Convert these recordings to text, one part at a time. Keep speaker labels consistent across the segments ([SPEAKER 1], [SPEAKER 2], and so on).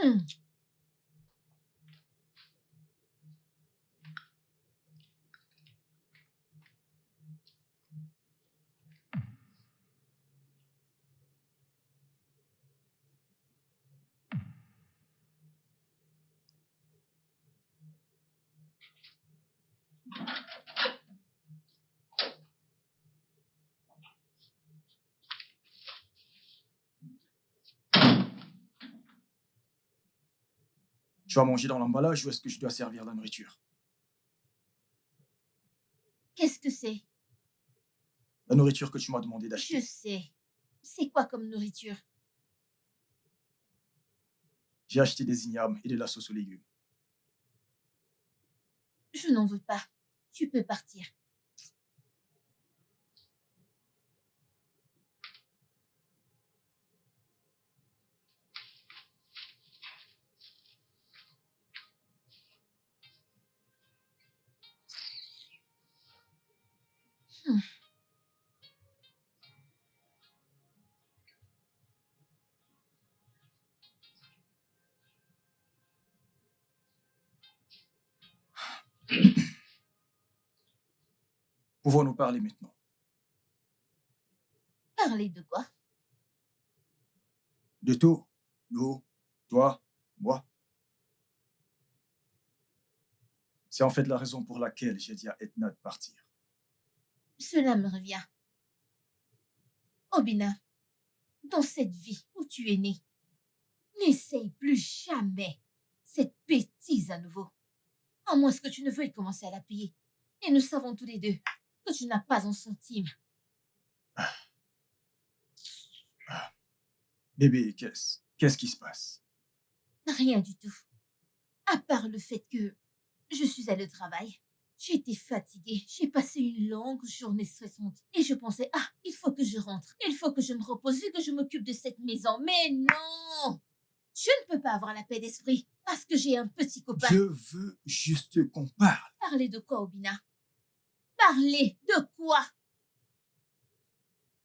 [SPEAKER 1] Hmm.
[SPEAKER 2] Tu vas manger dans l'emballage ou est-ce que je dois servir la nourriture?
[SPEAKER 1] Qu'est-ce que c'est?
[SPEAKER 2] La nourriture que tu m'as demandé
[SPEAKER 1] Je
[SPEAKER 2] d'acheter.
[SPEAKER 1] sais. C'est quoi comme nourriture?
[SPEAKER 2] J'ai acheté des ignames et de la sauce aux légumes.
[SPEAKER 1] Je n'en veux pas. Tu peux partir. Hmm.
[SPEAKER 2] Pouvons-nous parler maintenant?
[SPEAKER 1] Parler de quoi?
[SPEAKER 2] De tout. Nous, toi, moi. C'est en fait la raison pour laquelle j'ai dit à Edna de partir.
[SPEAKER 1] Cela me revient. Obina, dans cette vie où tu es né, n'essaye plus jamais cette bêtise à nouveau. À moins que tu ne veuilles commencer à la payer. Et nous savons tous les deux que tu n'as pas un centime.
[SPEAKER 2] Bébé, qu'est-ce qui se passe?
[SPEAKER 1] Rien du tout. À part le fait que je suis allée au travail. J'ai été fatiguée. J'ai passé une longue journée stressante. Et je pensais, ah, il faut que je rentre. Il faut que je me repose vu que je m'occupe de cette maison. Mais non! Je ne peux pas avoir la paix d'esprit parce que j'ai un petit copain.
[SPEAKER 2] Je veux juste qu'on parle.
[SPEAKER 1] Parler de quoi, Obina? Parler de quoi?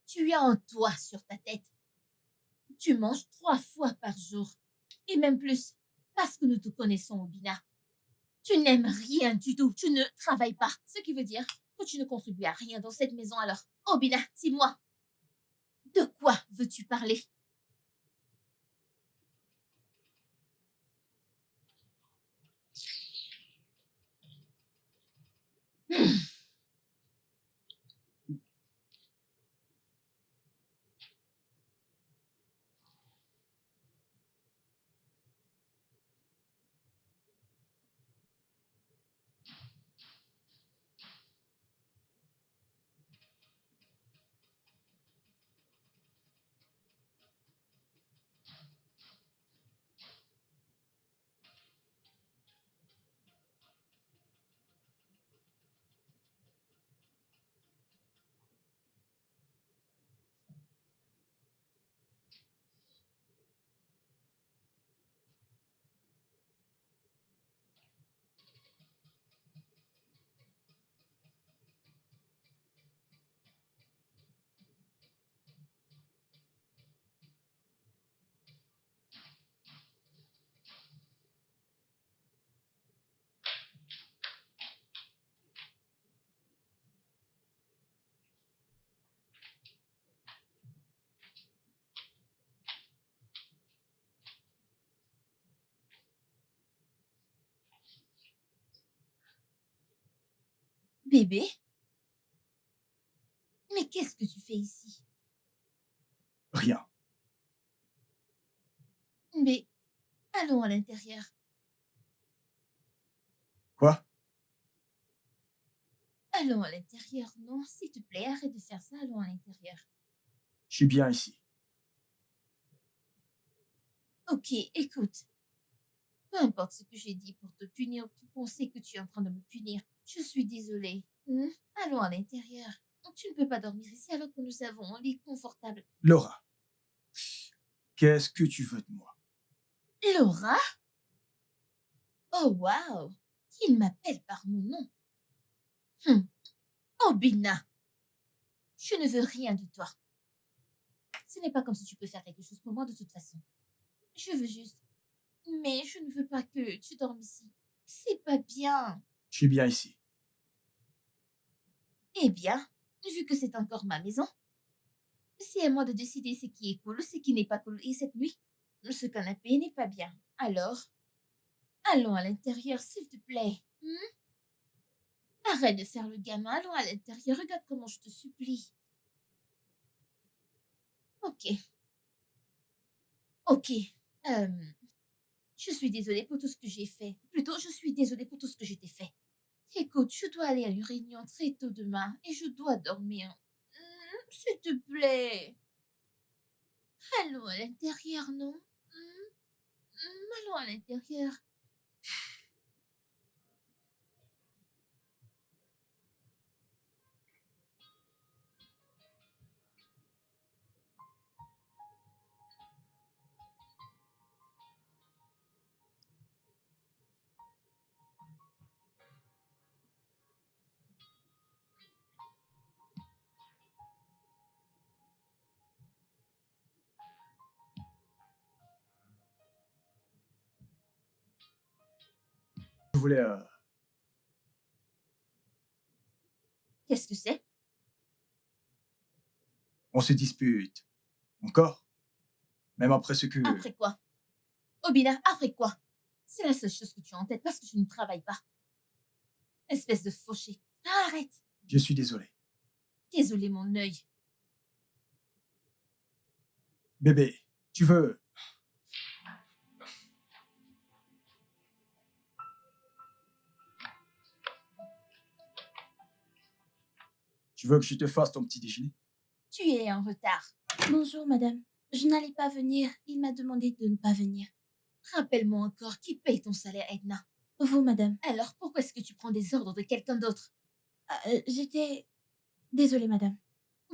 [SPEAKER 1] Tu as un toit sur ta tête. Tu manges 3 fois par jour. Et même plus. Parce que nous te connaissons, Obina. Tu n'aimes rien du tout. Tu ne travailles pas. Ce qui veut dire que tu ne contribues à rien dans cette maison alors. Obina, dis-moi. De quoi veux-tu parler? Bébé? Mais qu'est-ce que tu fais ici?
[SPEAKER 2] Rien.
[SPEAKER 1] Mais allons à l'intérieur.
[SPEAKER 2] Quoi?
[SPEAKER 1] Allons à l'intérieur, non? S'il te plaît, arrête de faire ça, allons à l'intérieur.
[SPEAKER 2] Je suis bien ici.
[SPEAKER 1] Ok, écoute. Peu importe ce que j'ai dit pour te punir ou pour penser que tu es en train de me punir, je suis désolée. Allons à l'intérieur. Tu ne peux pas dormir ici alors que nous avons un lit confortable.
[SPEAKER 2] Laura, qu'est-ce que tu veux de moi?
[SPEAKER 1] Laura? Oh, waouh! Il m'appelle par mon nom. Obina, je ne veux rien de toi. Ce n'est pas comme si tu peux faire quelque chose pour moi de toute façon. Je veux juste Mais je ne veux pas que tu dormes ici. C'est pas bien.
[SPEAKER 2] Je suis bien ici.
[SPEAKER 1] Eh bien, vu que c'est encore ma maison, c'est à moi de décider ce qui est cool, ce qui n'est pas cool. Et cette nuit, ce canapé n'est pas bien. Alors, allons à l'intérieur, s'il te plaît. Arrête de faire le gamin, allons à l'intérieur. Regarde comment je te supplie. Ok, ok. Euh, je suis désolée pour tout ce que j'ai fait. Plutôt, je suis désolée pour tout ce que je t'ai fait. Écoute, je dois aller à une réunion très tôt demain et je dois dormir. S'il te plaît. Allons à l'intérieur, non? Allons à l'intérieur.
[SPEAKER 2] Je voulais...
[SPEAKER 1] Qu'est-ce que c'est?
[SPEAKER 2] on se dispute. Encore? Même après ce que...
[SPEAKER 1] Après quoi? Obina, après quoi? C'est la seule chose que tu as en tête parce que je ne travaille pas. Espèce de fauché. Arrête.
[SPEAKER 2] Je suis désolé.
[SPEAKER 1] Désolé, mon œil.
[SPEAKER 2] Bébé, tu veux... Tu veux que je te fasse ton petit déjeuner?
[SPEAKER 1] Tu es en retard.
[SPEAKER 3] Bonjour, madame. Je n'allais pas venir. Il m'a demandé de ne pas venir.
[SPEAKER 1] Rappelle-moi encore qui paye ton salaire, Edna.
[SPEAKER 3] Vous, madame.
[SPEAKER 1] Alors pourquoi est-ce que tu prends des ordres de quelqu'un d'autre?
[SPEAKER 3] J'étais... Désolée, madame.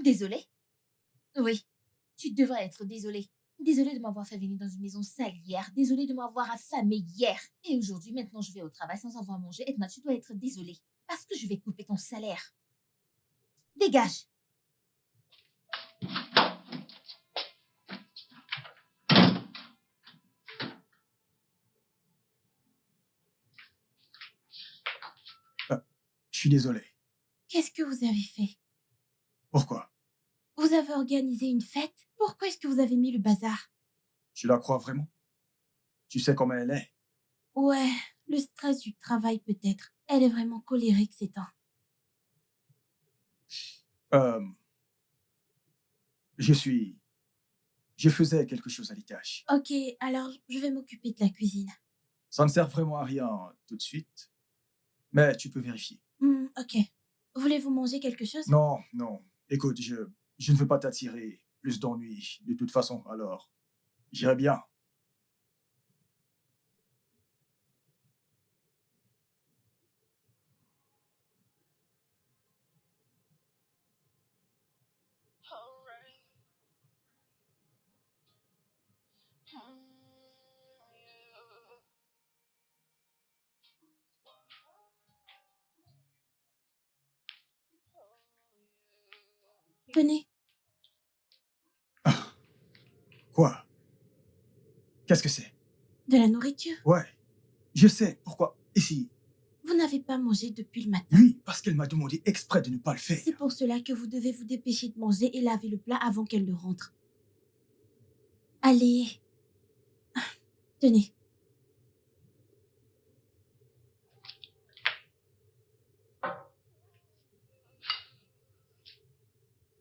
[SPEAKER 1] Désolée? Oui, tu devrais être désolée. Désolée de m'avoir fait venir dans une maison sale hier. Désolée de m'avoir affamée hier. Et aujourd'hui, maintenant, je vais au travail sans avoir mangé. Edna, tu dois être désolée. Parce que je vais couper ton salaire. Dégage!
[SPEAKER 2] Je suis désolé.
[SPEAKER 3] Qu'est-ce que vous avez fait?
[SPEAKER 2] Pourquoi?
[SPEAKER 3] Vous avez organisé une fête? Pourquoi est-ce que vous avez mis le bazar?
[SPEAKER 2] Tu la crois vraiment? Tu sais comment elle est?
[SPEAKER 3] Ouais, le stress du travail peut-être. Elle est vraiment colérique ces temps.
[SPEAKER 2] Je faisais quelque chose à l'étage.
[SPEAKER 3] Ok, alors je vais m'occuper de la cuisine.
[SPEAKER 2] Ça ne sert vraiment à rien tout de suite, mais tu peux vérifier.
[SPEAKER 3] Ok. Voulez-vous manger quelque chose?
[SPEAKER 2] Non, non. Écoute, je ne veux pas t'attirer plus d'ennuis de toute façon, alors j'irai bien.
[SPEAKER 3] Tenez,
[SPEAKER 2] Quoi? Qu'est-ce que c'est?
[SPEAKER 3] de la nourriture.
[SPEAKER 2] Ouais, je sais. Pourquoi? Ici.
[SPEAKER 3] Vous n'avez pas mangé depuis le matin.
[SPEAKER 2] Oui, parce qu'elle m'a demandé exprès de ne pas le faire.
[SPEAKER 3] C'est pour cela que vous devez vous dépêcher de manger et laver le plat avant qu'elle ne rentre. Allez. Tenez.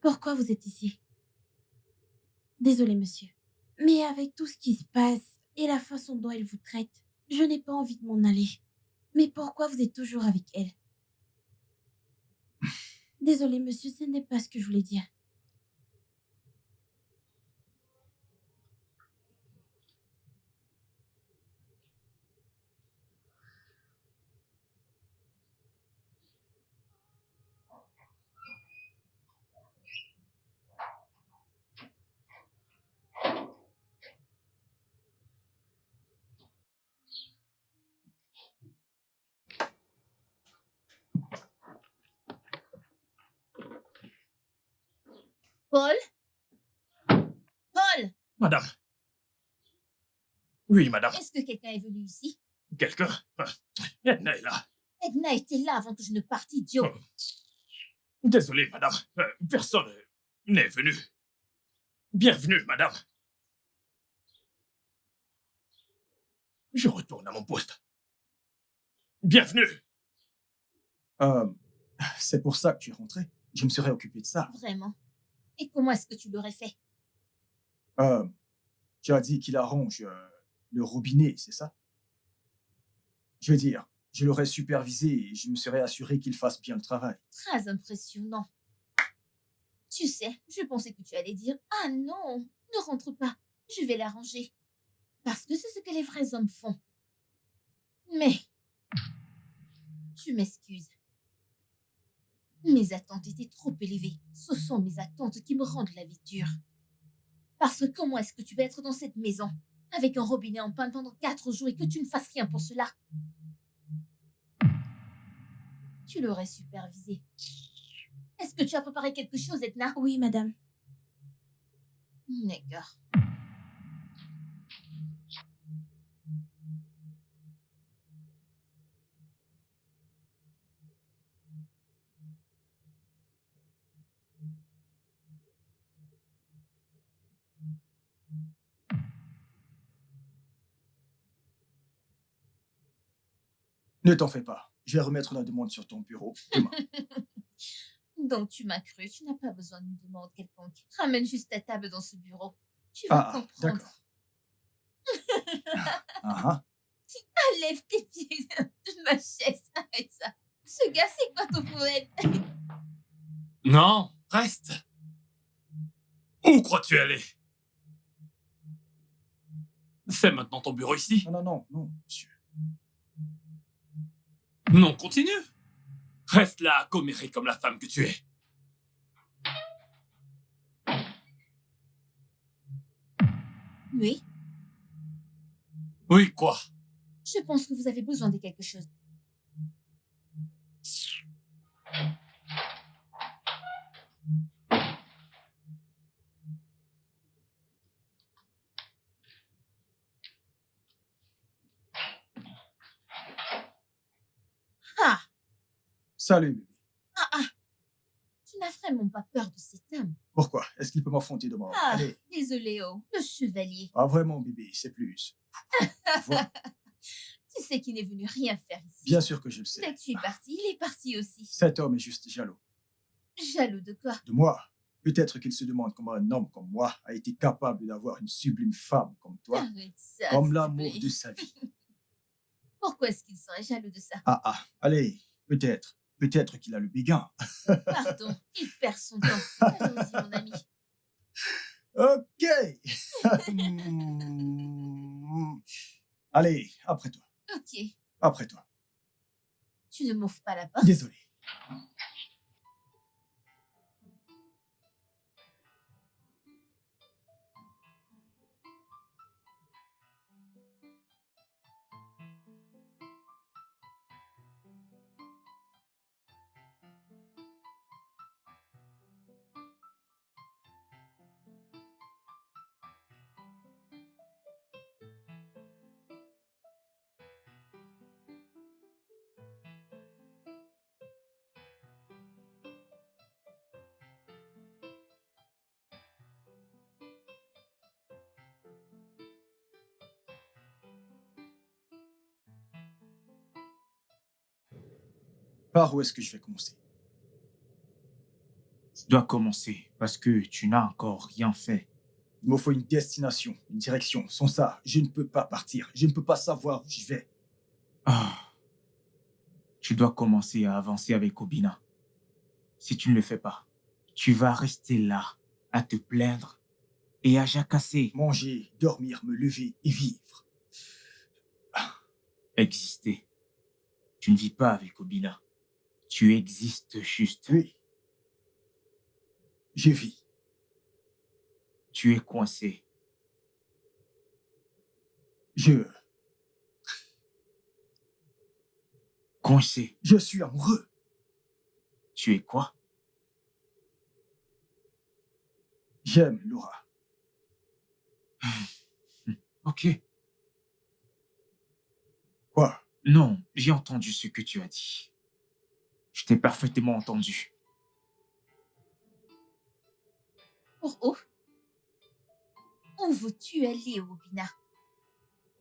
[SPEAKER 3] Pourquoi vous êtes ici? Désolé, monsieur. Mais avec tout ce qui se passe et la façon dont elle vous traite, je n'ai pas envie de m'en aller. Mais pourquoi vous êtes toujours avec elle? Désolé, monsieur, ce n'est pas ce que je voulais dire.
[SPEAKER 1] Paul? Paul!
[SPEAKER 2] Madame,
[SPEAKER 4] Oui, madame.
[SPEAKER 1] Est-ce que quelqu'un est venu ici?
[SPEAKER 4] Quelqu'un? Edna est là.
[SPEAKER 1] Edna était là avant que je ne parte, idiot.
[SPEAKER 4] Désolé, madame. Personne n'est venu. Bienvenue, madame. Je retourne à mon poste. Bienvenue.
[SPEAKER 2] C'est pour ça que tu es rentré. Je me serais occupé de ça.
[SPEAKER 1] Vraiment. Et comment est-ce que tu l'aurais fait?
[SPEAKER 2] Tu as dit qu'il arrange le robinet, c'est ça? Je veux dire, je l'aurais supervisé et je me serais assuré qu'il fasse bien le travail.
[SPEAKER 1] Très impressionnant. Tu sais, je pensais que tu allais dire « Ah non, ne rentre pas, je vais l'arranger. » Parce que c'est ce que les vrais hommes font. Mais, tu m'excuses. Mes attentes étaient trop élevées. Ce sont mes attentes qui me rendent la vie dure. Parce que comment est-ce que tu vas être dans cette maison avec un robinet en panne pendant 4 jours et que tu ne fasses rien pour cela? Tu l'aurais supervisé. Est-ce que tu as préparé quelque chose, Edna?
[SPEAKER 3] Oui, madame.
[SPEAKER 1] D'accord.
[SPEAKER 2] Ne t'en fais pas. Je vais remettre la demande sur ton bureau demain.
[SPEAKER 1] Donc tu m'as cru, tu n'as pas besoin d'une demande quelconque. Ramène juste ta table dans ce bureau. Tu vas comprendre.
[SPEAKER 2] D'accord. Ah,
[SPEAKER 1] Lève tes pieds de ma chaise, arrête ça. Ce gars, c'est quoi ton problème?
[SPEAKER 4] Non, reste. Où crois-tu aller? C'est maintenant ton bureau ici?
[SPEAKER 2] non, monsieur.
[SPEAKER 4] Non, continue. Reste là à commérer comme la femme que tu es.
[SPEAKER 1] Oui,
[SPEAKER 4] Oui, quoi?
[SPEAKER 1] je pense que vous avez besoin de quelque chose. Ah,
[SPEAKER 2] Salut, bébé.
[SPEAKER 1] tu n'as vraiment pas peur de cet homme.
[SPEAKER 2] Pourquoi? Est-ce qu'il peut m'affronter demain?
[SPEAKER 1] Ah,
[SPEAKER 2] Allez.
[SPEAKER 1] désolé, oh, le chevalier.
[SPEAKER 2] Ah, vraiment, bébé, c'est plus. Voilà.
[SPEAKER 1] Tu sais qu'il n'est venu rien faire ici.
[SPEAKER 2] Bien sûr que je le
[SPEAKER 1] Dès
[SPEAKER 2] sais.
[SPEAKER 1] que tu es parti, il est parti aussi.
[SPEAKER 2] Cet homme est juste jaloux.
[SPEAKER 1] Jaloux de quoi?
[SPEAKER 2] De moi. Peut-être qu'il se demande comment un homme comme moi a été capable d'avoir une sublime femme comme toi,
[SPEAKER 1] Arrête ça,
[SPEAKER 2] comme
[SPEAKER 1] s'il te
[SPEAKER 2] l'amour
[SPEAKER 1] plaît.
[SPEAKER 2] de sa vie.
[SPEAKER 1] Pourquoi est-ce qu'il serait jaloux de ça?
[SPEAKER 2] Allez, peut-être. Peut-être qu'il a le béguin.
[SPEAKER 1] Pardon, il perd son temps. Allons-y, mon ami.
[SPEAKER 2] Ok. Allez, après toi.
[SPEAKER 1] Ok,
[SPEAKER 2] Après toi.
[SPEAKER 1] tu ne m'ouvres pas la porte.
[SPEAKER 2] Désolé. Par où est-ce que je vais commencer?
[SPEAKER 5] Tu dois commencer parce que tu n'as encore rien fait.
[SPEAKER 2] Il me faut une destination, une direction. Sans ça, je ne peux pas partir. Je ne peux pas savoir où je vais.
[SPEAKER 5] Tu dois commencer à avancer avec Obina. Si tu ne le fais pas, tu vas rester là, à te plaindre et à jacasser.
[SPEAKER 2] Manger, dormir, me lever et vivre.
[SPEAKER 5] Exister. Tu ne vis pas avec Obina. Tu existes juste.
[SPEAKER 2] Oui. Je vis.
[SPEAKER 5] Tu es coincé. Coincé.
[SPEAKER 2] Je suis amoureux.
[SPEAKER 5] Tu es quoi?
[SPEAKER 2] J'aime Laura.
[SPEAKER 5] Ok. Non, j'ai entendu ce que tu as dit. Je t'ai parfaitement entendu.
[SPEAKER 1] Oh oh, où veux-tu aller, Robina?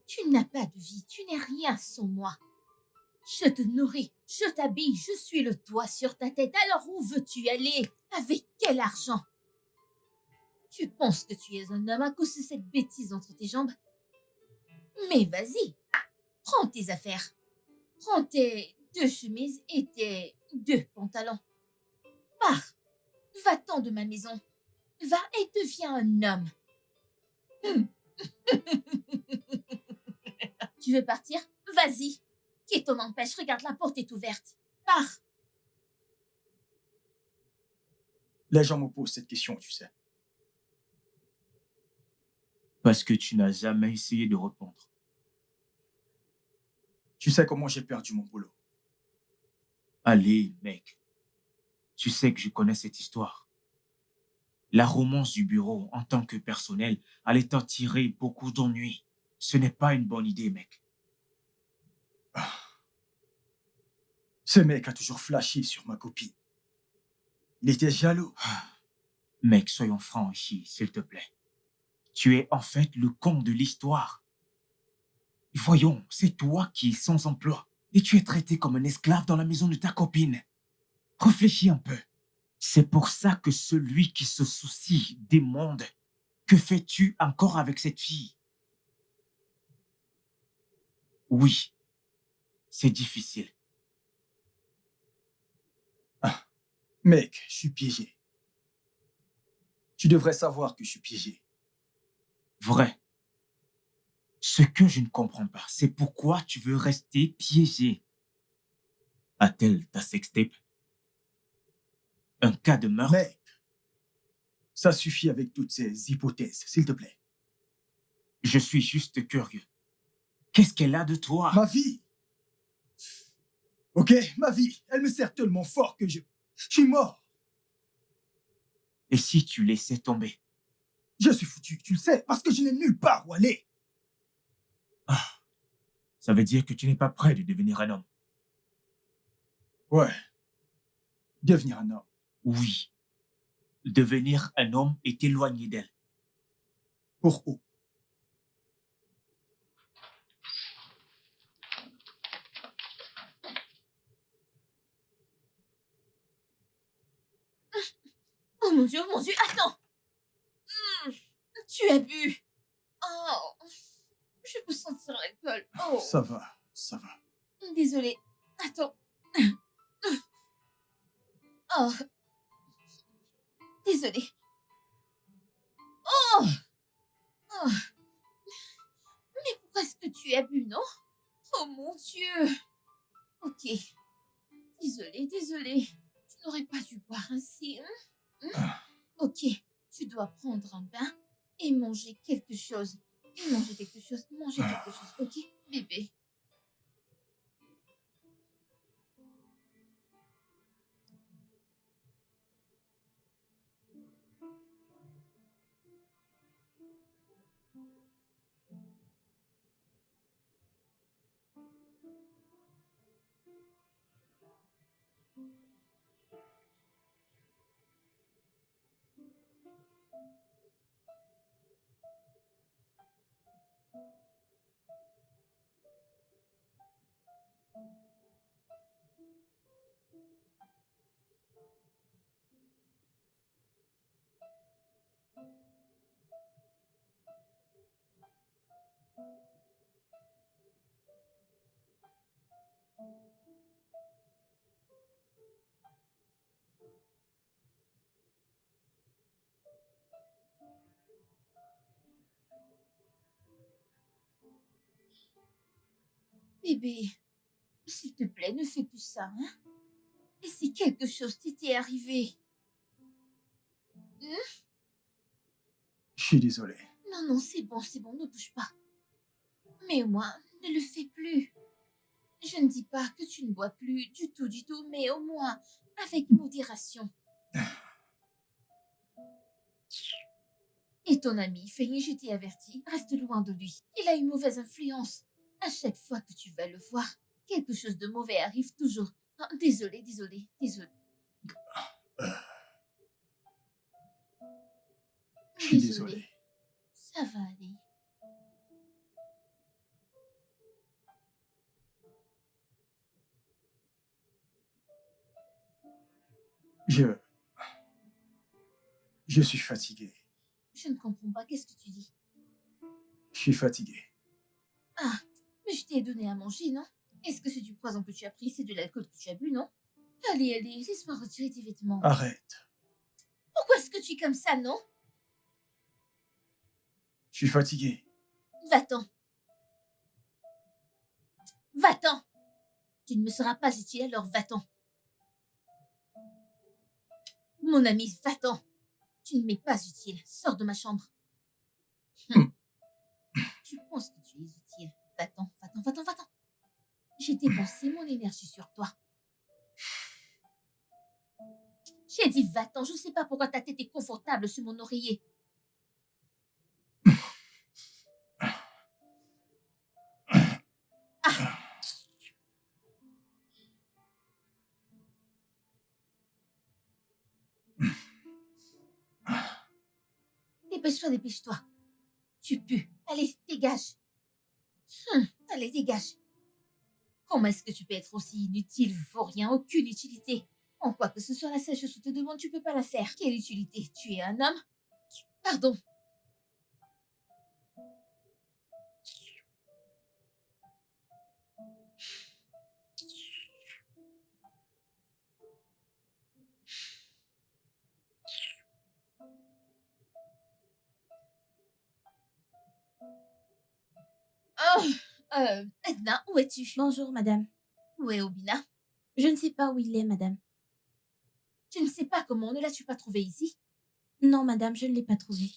[SPEAKER 1] Tu n'as pas de vie, tu n'es rien sans moi. Je te nourris, je t'habille, je suis le toit sur ta tête. Alors où veux-tu aller? Avec quel argent? Tu penses que tu es un homme à cause de cette bêtise entre tes jambes? Mais vas-y, prends tes affaires. Prends tes 2 chemises et tes 2 pantalons. Pars, va-t'en de ma maison. Va et deviens un homme. Tu veux partir? Vas-y. Qui t'en empêche? Regarde, la porte est ouverte. Pars.
[SPEAKER 2] Les gens me posent cette question, tu sais.
[SPEAKER 5] Parce que tu n'as jamais essayé de répondre.
[SPEAKER 2] Tu sais comment j'ai perdu mon boulot.
[SPEAKER 5] Allez, mec. Tu sais que je connais cette histoire. La romance du bureau en tant que personnel allait t'en tirer beaucoup d'ennuis. Ce n'est pas une bonne idée, mec.
[SPEAKER 2] Ce mec a toujours flashé sur ma copine. Il était jaloux.
[SPEAKER 5] Mec, soyons francs ici, s'il te plaît. Tu es en fait le con de l'histoire. Voyons, c'est toi qui es sans emploi. Et tu es traité comme un esclave dans la maison de ta copine. Réfléchis un peu. C'est pour ça que celui qui se soucie des mondes, que fais-tu encore avec cette fille? Oui, c'est difficile.
[SPEAKER 2] Mec, je suis piégé. Tu devrais savoir que je suis piégé.
[SPEAKER 5] Vrai. Ce que je ne comprends pas, c'est pourquoi tu veux rester piégé. A-t-elle ta sextape? Un cas de meurtre?
[SPEAKER 2] Mec, ça suffit avec toutes ces hypothèses, s'il te plaît.
[SPEAKER 5] Je suis juste curieux. Qu'est-ce qu'elle a de toi?
[SPEAKER 2] Ma vie. Ok, ma vie, elle me sert tellement fort que je suis mort.
[SPEAKER 5] Et si tu laissais tomber?
[SPEAKER 2] Je suis foutu, tu le sais, parce que je n'ai nulle part où aller.
[SPEAKER 5] Ah, ça veut dire que tu n'es pas prêt de devenir un homme.
[SPEAKER 2] Ouais. Devenir un homme.
[SPEAKER 5] Oui. Devenir un homme et t'éloigner d'elle.
[SPEAKER 2] Pour où?
[SPEAKER 1] Oh mon Dieu, attends. Tu as bu. Oh, je peux sentir l'alcool. Oh,
[SPEAKER 2] Ça va, ça va.
[SPEAKER 1] désolée. Attends. Oh, désolée. Oh, oh. Mais pourquoi est-ce que tu as bu, non? Oh mon Dieu. Ok. Désolée. Tu n'aurais pas dû boire ainsi. Ok. Tu dois prendre un bain et manger quelque chose. Manger quelque chose. Ok, bébé. Bébé, s'il te plaît, ne fais plus ça, hein? Et si quelque chose t'était arrivé?
[SPEAKER 2] Je suis désolé.
[SPEAKER 1] Non, c'est bon, ne bouge pas. Mais au moins, ne le fais plus. Je ne dis pas que tu ne bois plus du tout, mais au moins, avec modération. Et ton ami, Fanny, je t'ai averti, reste loin de lui. Il a une mauvaise influence. À chaque fois que tu vas le voir, Quelque chose de mauvais arrive toujours. Ah, désolée.
[SPEAKER 2] Euh, je suis désolé.
[SPEAKER 1] Ça va aller.
[SPEAKER 2] Je suis fatigué.
[SPEAKER 1] Je ne comprends pas. Qu'est-ce que tu dis?
[SPEAKER 2] Je suis fatigué.
[SPEAKER 1] Ah, mais je t'ai donné à manger, non? Est-ce que c'est du poison que tu as pris? C'est de l'alcool que tu as bu, non? Allez, laisse-moi retirer tes vêtements.
[SPEAKER 2] Arrête.
[SPEAKER 1] Pourquoi est-ce que tu es comme ça, non?
[SPEAKER 2] Je suis fatigué.
[SPEAKER 1] Va-t'en. Va-t'en. Tu ne me seras pas utile, alors va-t'en. Mon ami, va-t'en. Tu ne m'es pas utile. Sors de ma chambre. Tu penses que tu es utile. Va-t'en. J'ai dépensé mon énergie sur toi. J'ai dit va-t'en. Je ne sais pas pourquoi ta tête est confortable sur mon oreiller. Dépêche-toi. Tu pues. Allez, dégage. Allez, dégage. Comment est-ce que tu peux être aussi inutile, vaurien, aucune utilité? En quoi que ce soit la seule chose que je te demande, tu peux pas la faire. Quelle utilité? Tu es un homme? Pardon. Oh, Edna, où es-tu?
[SPEAKER 3] Bonjour, madame.
[SPEAKER 1] Où est Obina?
[SPEAKER 3] Je ne sais pas où il est, madame.
[SPEAKER 1] Tu ne sais pas comment, ne l'as-tu pas trouvé ici?
[SPEAKER 3] Non, madame, je ne l'ai pas trouvé.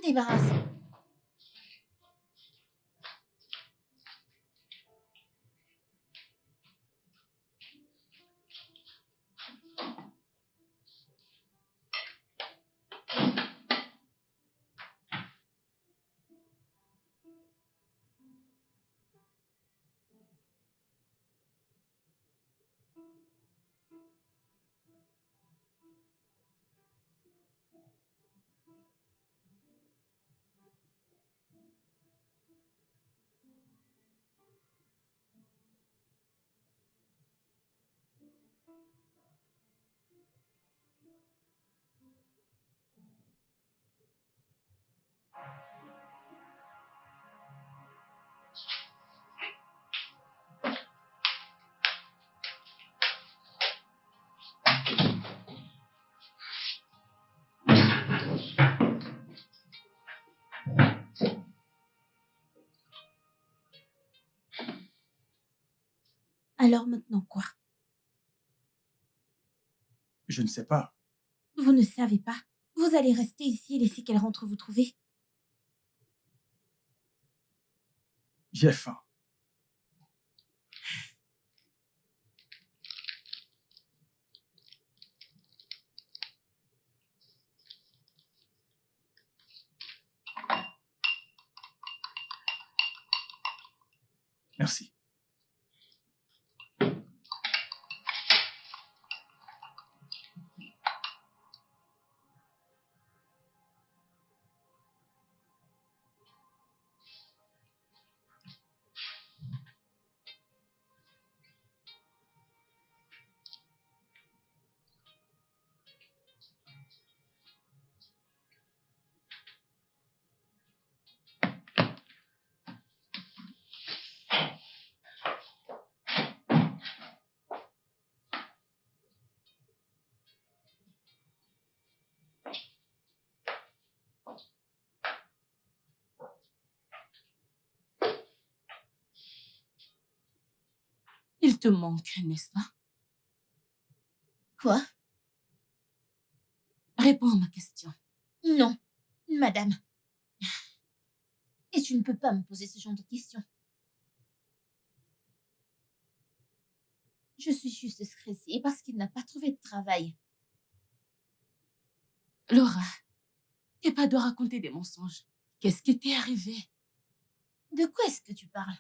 [SPEAKER 1] Débarrasse.
[SPEAKER 3] Alors maintenant quoi?
[SPEAKER 2] Je ne sais pas.
[SPEAKER 3] Vous ne savez pas. Vous allez rester ici et laisser qu'elle rentre vous trouver.
[SPEAKER 2] J'ai faim. Merci.
[SPEAKER 1] Il te manque, n'est-ce pas? Quoi?
[SPEAKER 3] Réponds à ma question.
[SPEAKER 1] Non, madame. Et tu ne peux pas me poser ce genre de questions. Je suis juste stressée parce qu'il n'a pas trouvé de travail.
[SPEAKER 3] Laura, t'es pas de raconter des mensonges. Qu'est-ce qui t'est arrivé?
[SPEAKER 1] De quoi est-ce que tu parles?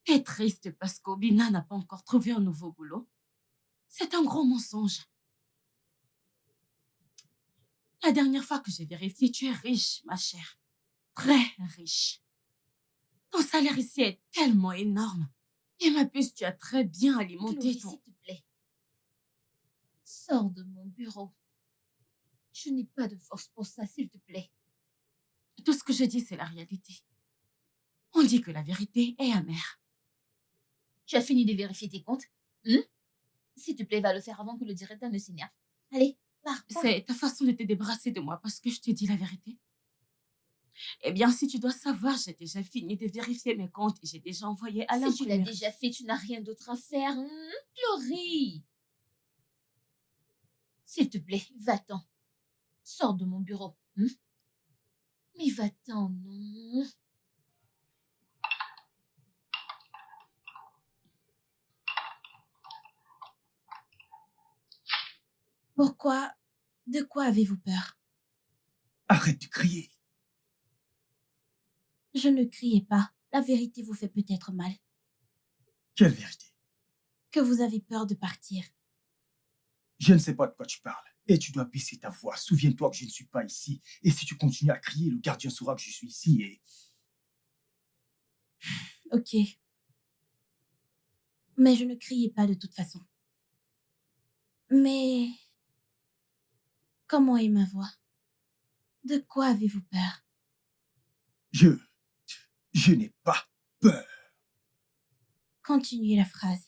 [SPEAKER 3] T'es triste parce qu'Obina n'a pas encore trouvé un nouveau boulot? C'est un gros mensonge. La dernière fois que j'ai vérifié, tu es riche, ma chère. Très riche. Ton salaire ici est tellement énorme. Et ma puce, tu as très bien alimenté
[SPEAKER 1] Chloé,
[SPEAKER 3] ton...
[SPEAKER 1] s'il te plaît. Sors de mon bureau. Je n'ai pas de force pour ça, s'il te plaît.
[SPEAKER 3] Tout ce que je dis, c'est la réalité. On dit que la vérité est amère.
[SPEAKER 1] Tu as fini de vérifier tes comptes? S'il te plaît, va le faire avant que le directeur ne s'énerve. Allez, pars.
[SPEAKER 3] C'est ta façon de te débarrasser de moi parce que je te dis la vérité. Eh bien, si tu dois savoir, j'ai déjà fini de vérifier mes comptes et j'ai déjà envoyé à
[SPEAKER 1] Si tu l'as
[SPEAKER 3] l'imprimerie.
[SPEAKER 1] déjà fait, tu n'as rien d'autre à faire. Chloé. S'il te plaît, va-t'en. Sors de mon bureau. Mais va-t'en, non.
[SPEAKER 3] Pourquoi? De quoi avez-vous peur?
[SPEAKER 2] Arrête de crier.
[SPEAKER 3] Je ne criais pas. La vérité vous fait peut-être mal.
[SPEAKER 2] Quelle vérité?
[SPEAKER 3] Que vous avez peur de partir.
[SPEAKER 2] Je ne sais pas de quoi tu parles. Et tu dois baisser ta voix. Souviens-toi que je ne suis pas ici. Et si tu continues à crier, le gardien saura que je suis ici et...
[SPEAKER 3] Ok. Mais je ne criais pas de toute façon. Mais... Comment est ma voix? De quoi avez-vous peur?
[SPEAKER 2] Je n'ai pas peur.
[SPEAKER 3] Continuez la phrase.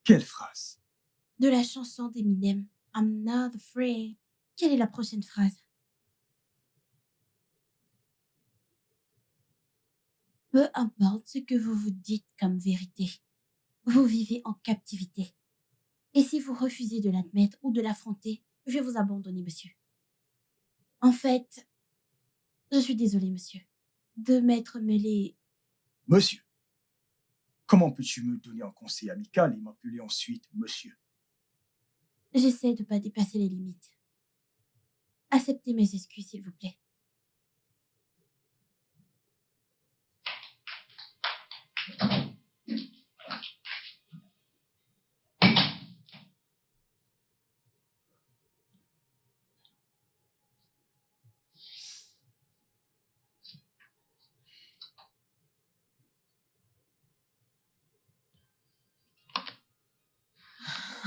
[SPEAKER 2] Quelle phrase?
[SPEAKER 3] De la chanson d'Eminem. I'm not afraid. Quelle est la prochaine phrase? Peu importe ce que vous vous dites comme vérité, vous vivez en captivité. Et si vous refusez de l'admettre ou de l'affronter, je vais vous abandonner, monsieur. En fait, je suis désolée, monsieur, de m'être mêlée.
[SPEAKER 2] Monsieur, comment peux-tu me donner un conseil amical et m'appeler ensuite monsieur?
[SPEAKER 3] J'essaie de ne pas dépasser les limites. Acceptez mes excuses, s'il vous plaît.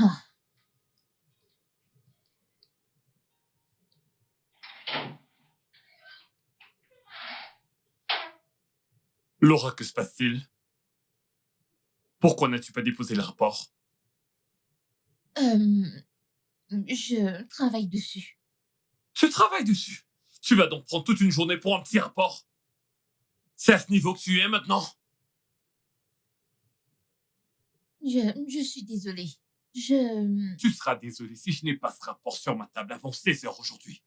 [SPEAKER 1] Ah,
[SPEAKER 4] Laura, que se passe-t-il? Pourquoi n'as-tu pas déposé le rapport?
[SPEAKER 1] je travaille dessus.
[SPEAKER 4] Tu travailles dessus. Tu vas donc prendre toute une journée pour un petit rapport. C'est à ce niveau que tu es maintenant?
[SPEAKER 1] Je suis désolée.
[SPEAKER 4] Tu seras désolé si je n'ai pas ce rapport sur ma table avant 16 heures aujourd'hui.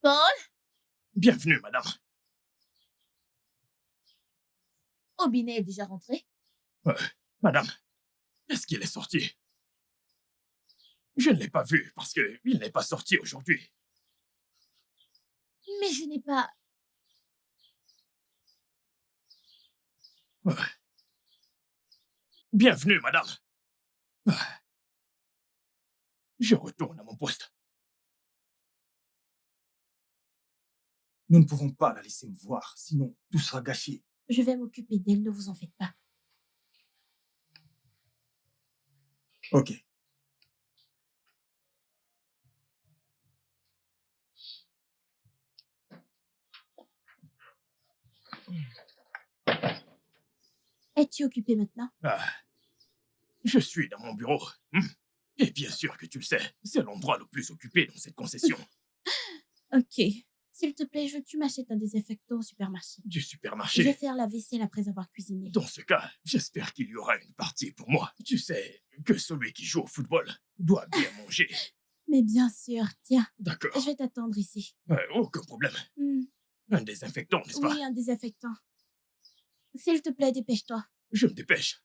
[SPEAKER 1] Paul?
[SPEAKER 6] Bienvenue, madame.
[SPEAKER 1] Aubinet est déjà rentré?
[SPEAKER 6] Madame, est-ce qu'il est sorti? Je ne l'ai pas vu parce qu'il n'est pas sorti aujourd'hui.
[SPEAKER 1] Mais je n'ai pas...
[SPEAKER 6] Bienvenue, madame. Je retourne à mon poste.
[SPEAKER 2] Nous ne pouvons pas la laisser me voir, sinon tout sera gâché.
[SPEAKER 3] Je vais m'occuper d'elle, ne vous en faites pas.
[SPEAKER 2] Ok.
[SPEAKER 3] Es-tu occupé maintenant?
[SPEAKER 6] Je suis dans mon bureau. Et bien sûr que tu le sais, c'est l'endroit le plus occupé dans cette concession.
[SPEAKER 3] Ok. S'il te plaît, je veux que tu m'achètes un désinfectant au supermarché.
[SPEAKER 6] Du
[SPEAKER 3] Je vais
[SPEAKER 6] supermarché.
[SPEAKER 3] faire la vaisselle après avoir cuisiné.
[SPEAKER 6] Dans ce cas, j'espère qu'il y aura une partie pour moi. Tu sais que celui qui joue au football doit bien manger.
[SPEAKER 3] Mais bien sûr, tiens,
[SPEAKER 6] D'accord.
[SPEAKER 3] je vais t'attendre ici.
[SPEAKER 6] Aucun problème. Un désinfectant, n'est-ce pas?
[SPEAKER 3] Oui, un désinfectant. S'il te plaît, dépêche-toi.
[SPEAKER 6] Je me dépêche.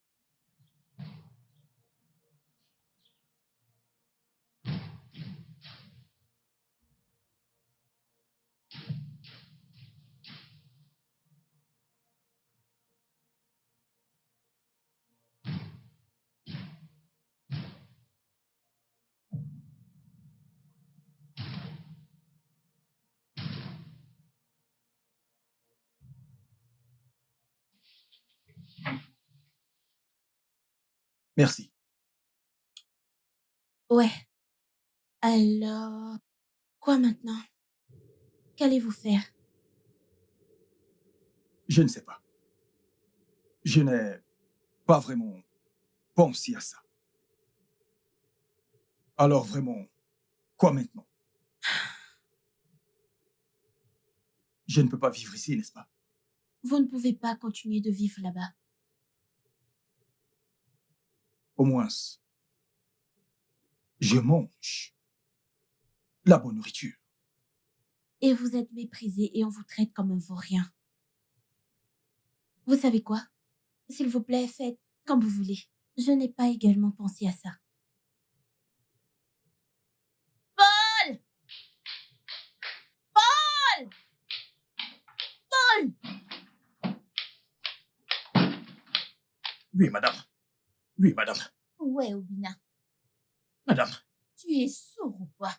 [SPEAKER 2] Merci.
[SPEAKER 3] Ouais. Alors, quoi maintenant? Qu'allez-vous faire?
[SPEAKER 2] Je ne sais pas. Je n'ai pas vraiment pensé à ça. Alors vraiment, quoi maintenant? Je ne peux pas vivre ici, n'est-ce pas?
[SPEAKER 3] Vous ne pouvez pas continuer de vivre là-bas.
[SPEAKER 2] Au moins, je mange la bonne nourriture.
[SPEAKER 3] Et vous êtes méprisé et on vous traite comme un vaurien. Vous savez quoi? S'il vous plaît, faites comme vous voulez. Je n'ai pas également pensé à ça.
[SPEAKER 1] Paul! Paul! Paul!
[SPEAKER 6] Oui, madame. Oui, madame.
[SPEAKER 1] Ouais, Obina.
[SPEAKER 6] Madame.
[SPEAKER 1] Tu es sourd ou quoi?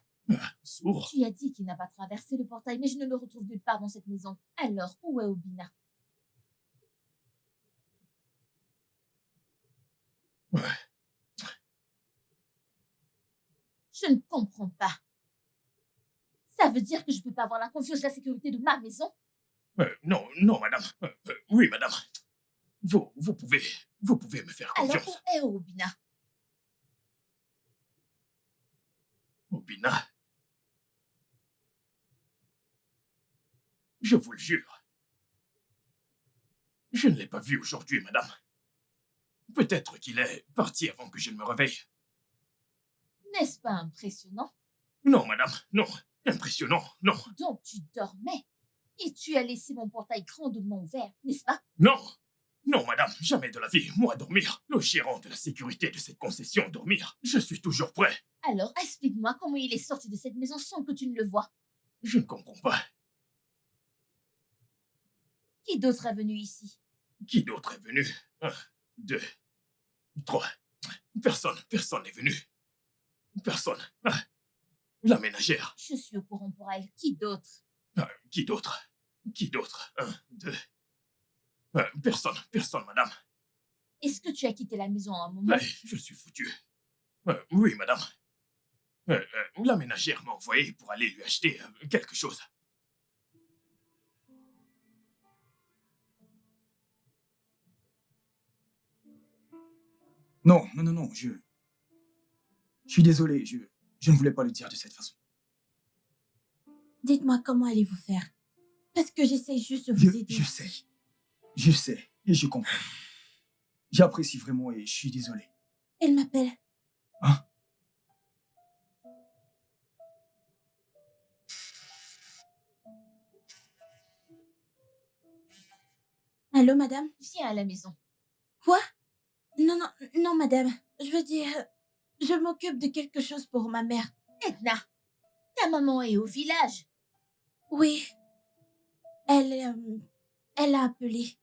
[SPEAKER 6] Sourd.
[SPEAKER 1] Tu as dit qu'il n'a pas traversé le portail, mais je ne le retrouve nulle part dans cette maison. Alors, où est Obina? Je ne comprends pas. Ça veut dire que je ne peux pas avoir la confiance et la sécurité de ma maison?
[SPEAKER 6] Non, non, madame. Oui, madame. Vous pouvez me faire
[SPEAKER 1] Alors,
[SPEAKER 6] confiance.
[SPEAKER 1] où est Obina?
[SPEAKER 6] Obina. Je vous le jure. Je ne l'ai pas vu aujourd'hui, madame. Peut-être qu'il est parti avant que je ne me réveille.
[SPEAKER 1] N'est-ce pas impressionnant?
[SPEAKER 6] Non, madame, non. Impressionnant, non.
[SPEAKER 1] Donc, tu dormais et tu as laissé mon portail grandement ouvert, n'est-ce pas?
[SPEAKER 6] Non. Non, madame, jamais de la vie. Moi, dormir. Le gérant de la sécurité de cette concession, dormir. Je suis toujours prêt.
[SPEAKER 1] Alors, explique-moi comment il est sorti de cette maison sans que tu ne le vois.
[SPEAKER 6] Je ne comprends pas.
[SPEAKER 1] Qui d'autre est venu ici?
[SPEAKER 6] Qui d'autre est venu? 1, 2, 3. Personne n'est venu. Personne. La ménagère.
[SPEAKER 1] Je suis au courant pour elle. Qui d'autre?
[SPEAKER 6] Qui d'autre? Qui d'autre? 1, 2. Personne, madame.
[SPEAKER 1] Est-ce que tu as quitté la maison à un moment?
[SPEAKER 6] Je suis foutu. Oui, madame. La ménagère m'a envoyé pour aller lui acheter quelque chose.
[SPEAKER 2] Non, non, non, non, je suis désolé, je ne voulais pas le dire de cette façon.
[SPEAKER 3] Dites-moi comment allez-vous faire? Parce que j'essaie juste de vous aider.
[SPEAKER 2] Je sais, et je comprends. J'apprécie vraiment et je suis désolé.
[SPEAKER 3] Elle m'appelle.
[SPEAKER 2] Hein?
[SPEAKER 3] Allô, madame?
[SPEAKER 1] Viens à la maison.
[SPEAKER 3] Quoi? Non, non, non, madame. Je veux dire, je m'occupe de quelque chose pour ma mère.
[SPEAKER 1] Edna, ta maman est au village.
[SPEAKER 3] Oui, elle, elle a appelé.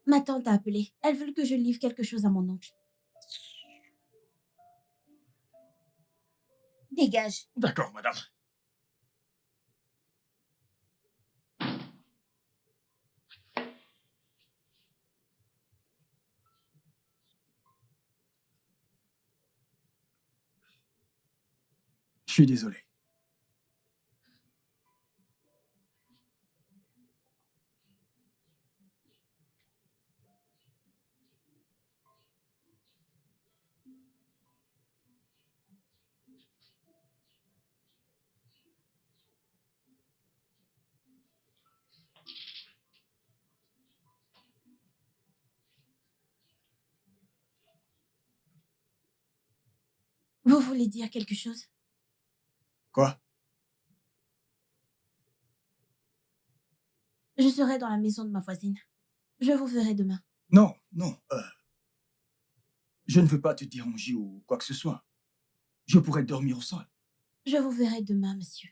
[SPEAKER 3] Ma tante a appelé. Elle veut que je livre quelque chose à mon oncle.
[SPEAKER 1] Dégage.
[SPEAKER 6] D'accord, madame.
[SPEAKER 2] Je suis désolé.
[SPEAKER 3] Vous voulez dire quelque chose?
[SPEAKER 2] Quoi?
[SPEAKER 3] Je serai dans la maison de ma voisine. Je vous verrai demain.
[SPEAKER 2] Non, non. Je ne veux pas te déranger ou quoi que ce soit. Je pourrais dormir au sol.
[SPEAKER 3] Je vous verrai demain, monsieur.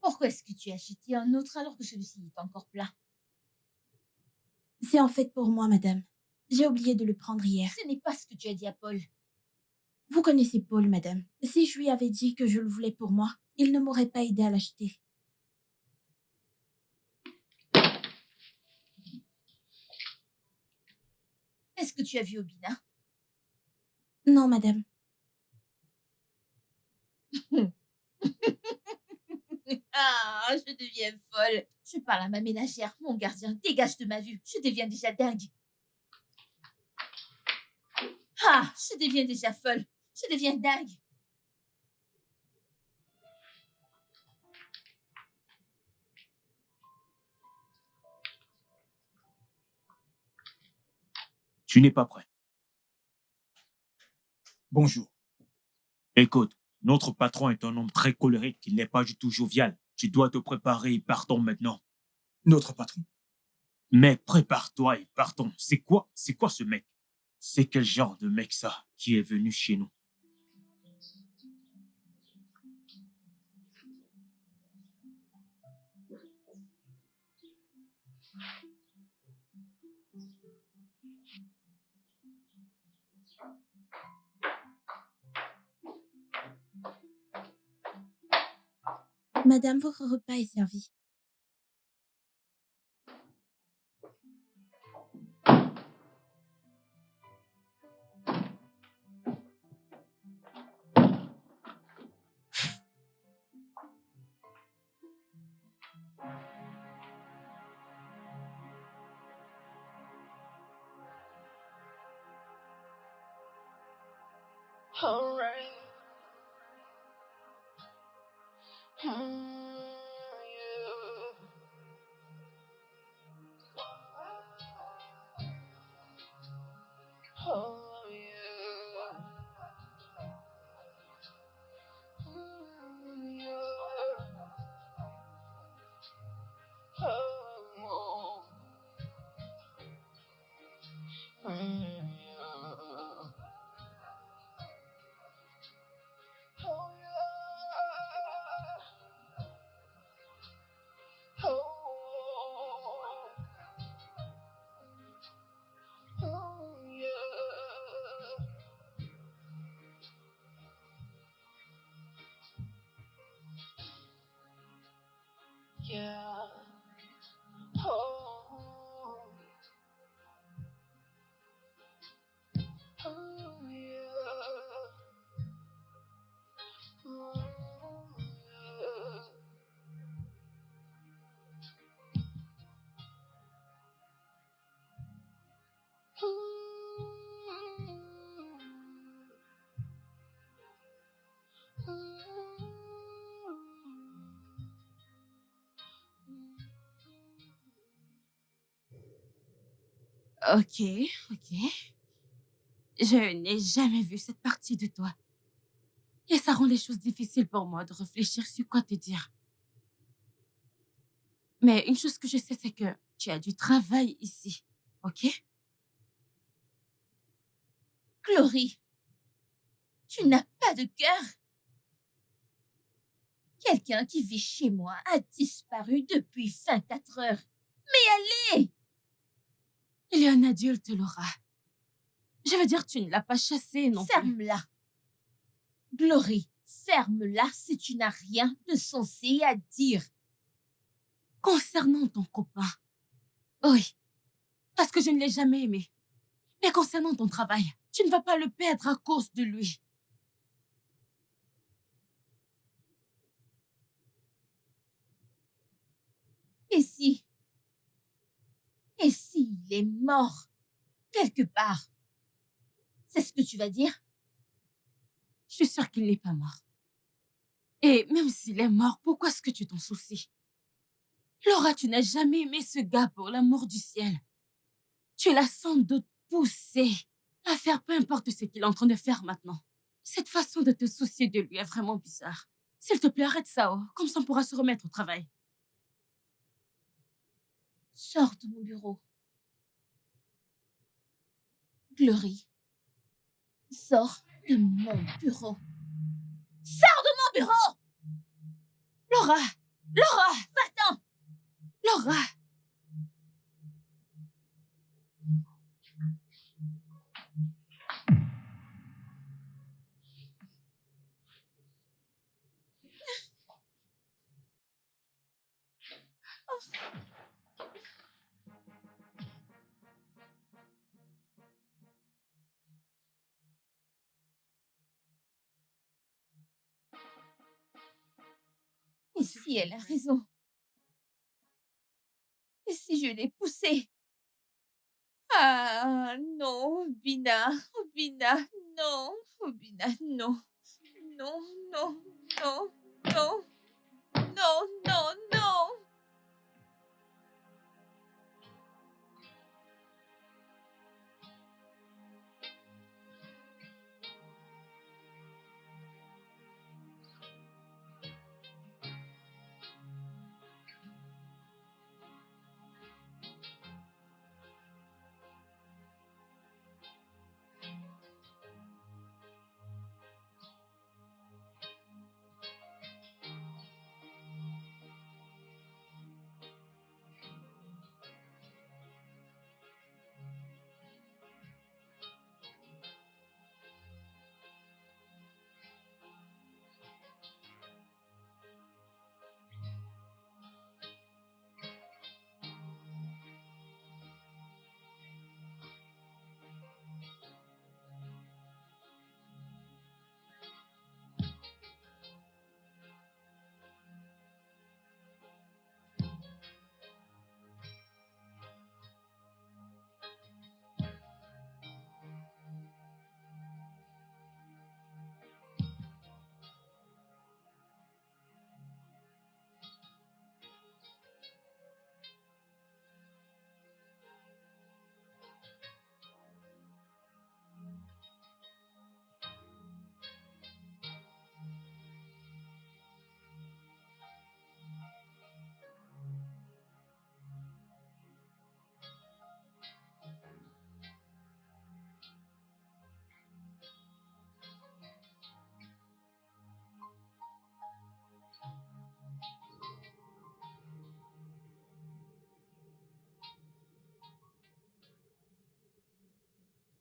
[SPEAKER 1] Pourquoi est-ce que tu as acheté un autre alors que celui-ci est encore plein?
[SPEAKER 3] C'est en fait pour moi, madame. J'ai oublié de le prendre hier.
[SPEAKER 1] Ce n'est pas ce que tu as dit à Paul.
[SPEAKER 3] Vous connaissez Paul, madame. Si je lui avais dit que je le voulais pour moi, il ne m'aurait pas aidé à l'acheter.
[SPEAKER 1] Est-ce que tu as vu Obina?
[SPEAKER 3] Non, madame.
[SPEAKER 1] Ah, je deviens folle. Je parle à ma ménagère, mon gardien, dégage de ma vue. Je deviens déjà dingue. Ah, je deviens déjà folle. Je deviens dingue.
[SPEAKER 5] Tu n'es pas prêt.
[SPEAKER 2] Bonjour.
[SPEAKER 5] Écoute, notre patron est un homme très colérique, il n'est pas du tout jovial. Tu dois te préparer et partons maintenant.
[SPEAKER 2] Notre patron.
[SPEAKER 5] Mais prépare-toi et partons. C'est quoi ce mec? C'est quel genre de mec ça qui est venu chez nous?
[SPEAKER 3] Madame, votre repas est servi.
[SPEAKER 7] All right. Yeah. Oh, yeah.
[SPEAKER 3] Ok, ok. Je n'ai jamais vu cette partie de toi. Et ça rend les choses difficiles pour moi de réfléchir sur quoi te dire. Mais une chose que je sais, c'est que tu as du travail ici. Ok?
[SPEAKER 1] Glory, tu n'as pas de cœur. Quelqu'un qui vit chez moi a disparu depuis 24 heures. Mais allez!
[SPEAKER 3] Il est un adulte, Laura. Je veux dire, tu ne l'as pas chassé non plus.
[SPEAKER 1] Ferme-la. Glory, ferme-la si tu n'as rien de sensé à dire.
[SPEAKER 3] Concernant ton copain. Oui, parce que je ne l'ai jamais aimé. Mais concernant ton travail, tu ne vas pas le perdre à cause de lui.
[SPEAKER 1] Et si? Et s'il est mort quelque part? C'est ce que tu vas dire?
[SPEAKER 3] Je suis sûre qu'il n'est pas mort. Et même s'il est mort, pourquoi est-ce que tu t'en soucies? Laura, tu n'as jamais aimé ce gars pour l'amour du ciel. Tu l'as sans doute poussé à faire peu importe ce qu'il est en train de faire maintenant. Cette façon de te soucier de lui est vraiment bizarre. S'il te plaît, arrête ça, oh. Comme ça on pourra se remettre au travail.
[SPEAKER 1] Sors de mon bureau. Glory, sors de mon bureau. Sors de mon bureau!
[SPEAKER 3] Laura! Laura!
[SPEAKER 1] Va-t'en!
[SPEAKER 3] Laura!
[SPEAKER 1] Et si elle a raison? Et si je l'ai poussée? Ah non, Bina, Bina, non, Bina, non, non, non, non, non, non, non, non.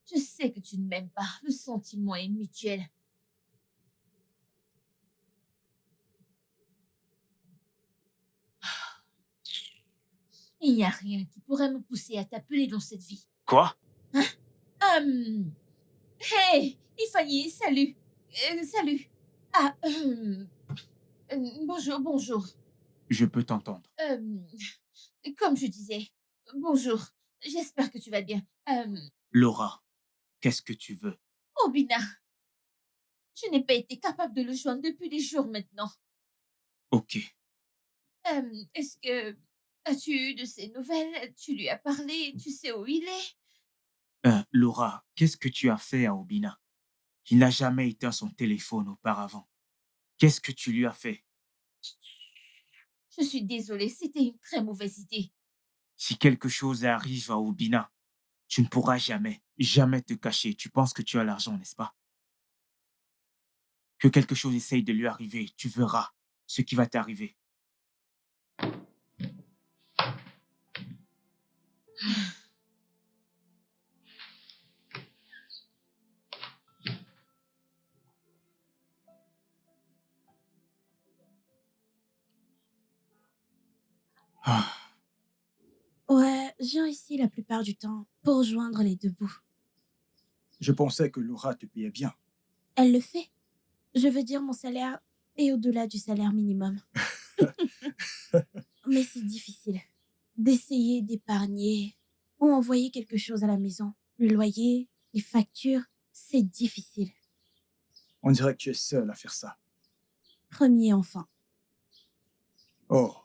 [SPEAKER 1] Je sais que tu ne m'aimes pas. Le sentiment est mutuel. Il n'y a rien qui pourrait me pousser à t'appeler dans cette vie.
[SPEAKER 5] Quoi?
[SPEAKER 1] Hey, Ifani, salut. Salut. Ah, bonjour, bonjour.
[SPEAKER 5] Je peux t'entendre.
[SPEAKER 1] Comme je disais, bonjour. J'espère que tu vas bien.
[SPEAKER 5] Laura, qu'est-ce que tu veux?
[SPEAKER 1] Oh, Bina, je n'ai pas été capable de le joindre depuis des jours maintenant.
[SPEAKER 5] Ok.
[SPEAKER 1] Est-ce que... As-tu eu de ses nouvelles? Tu lui as parlé? Tu sais où il est?
[SPEAKER 5] Laura, qu'est-ce que tu as fait à Obina? Il n'a jamais éteint son téléphone auparavant. Qu'est-ce que tu lui as fait?
[SPEAKER 1] Je suis désolée, c'était une très mauvaise idée.
[SPEAKER 5] Si quelque chose arrive à Obina, tu ne pourras jamais, jamais te cacher. Tu penses que tu as l'argent, n'est-ce pas? Que quelque chose essaye de lui arriver, tu verras ce qui va t'arriver. Ah,
[SPEAKER 3] Ouais, je viens ici la plupart du temps pour joindre les deux bouts.
[SPEAKER 2] Je pensais que Laura te payait bien.
[SPEAKER 3] Elle le fait. Je veux dire, mon salaire est au-delà du salaire minimum. Mais c'est difficile d'essayer d'épargner ou envoyer quelque chose à la maison. Le loyer, les factures, c'est difficile.
[SPEAKER 2] On dirait que tu es seul à faire ça.
[SPEAKER 3] Premier enfant.
[SPEAKER 2] Oh,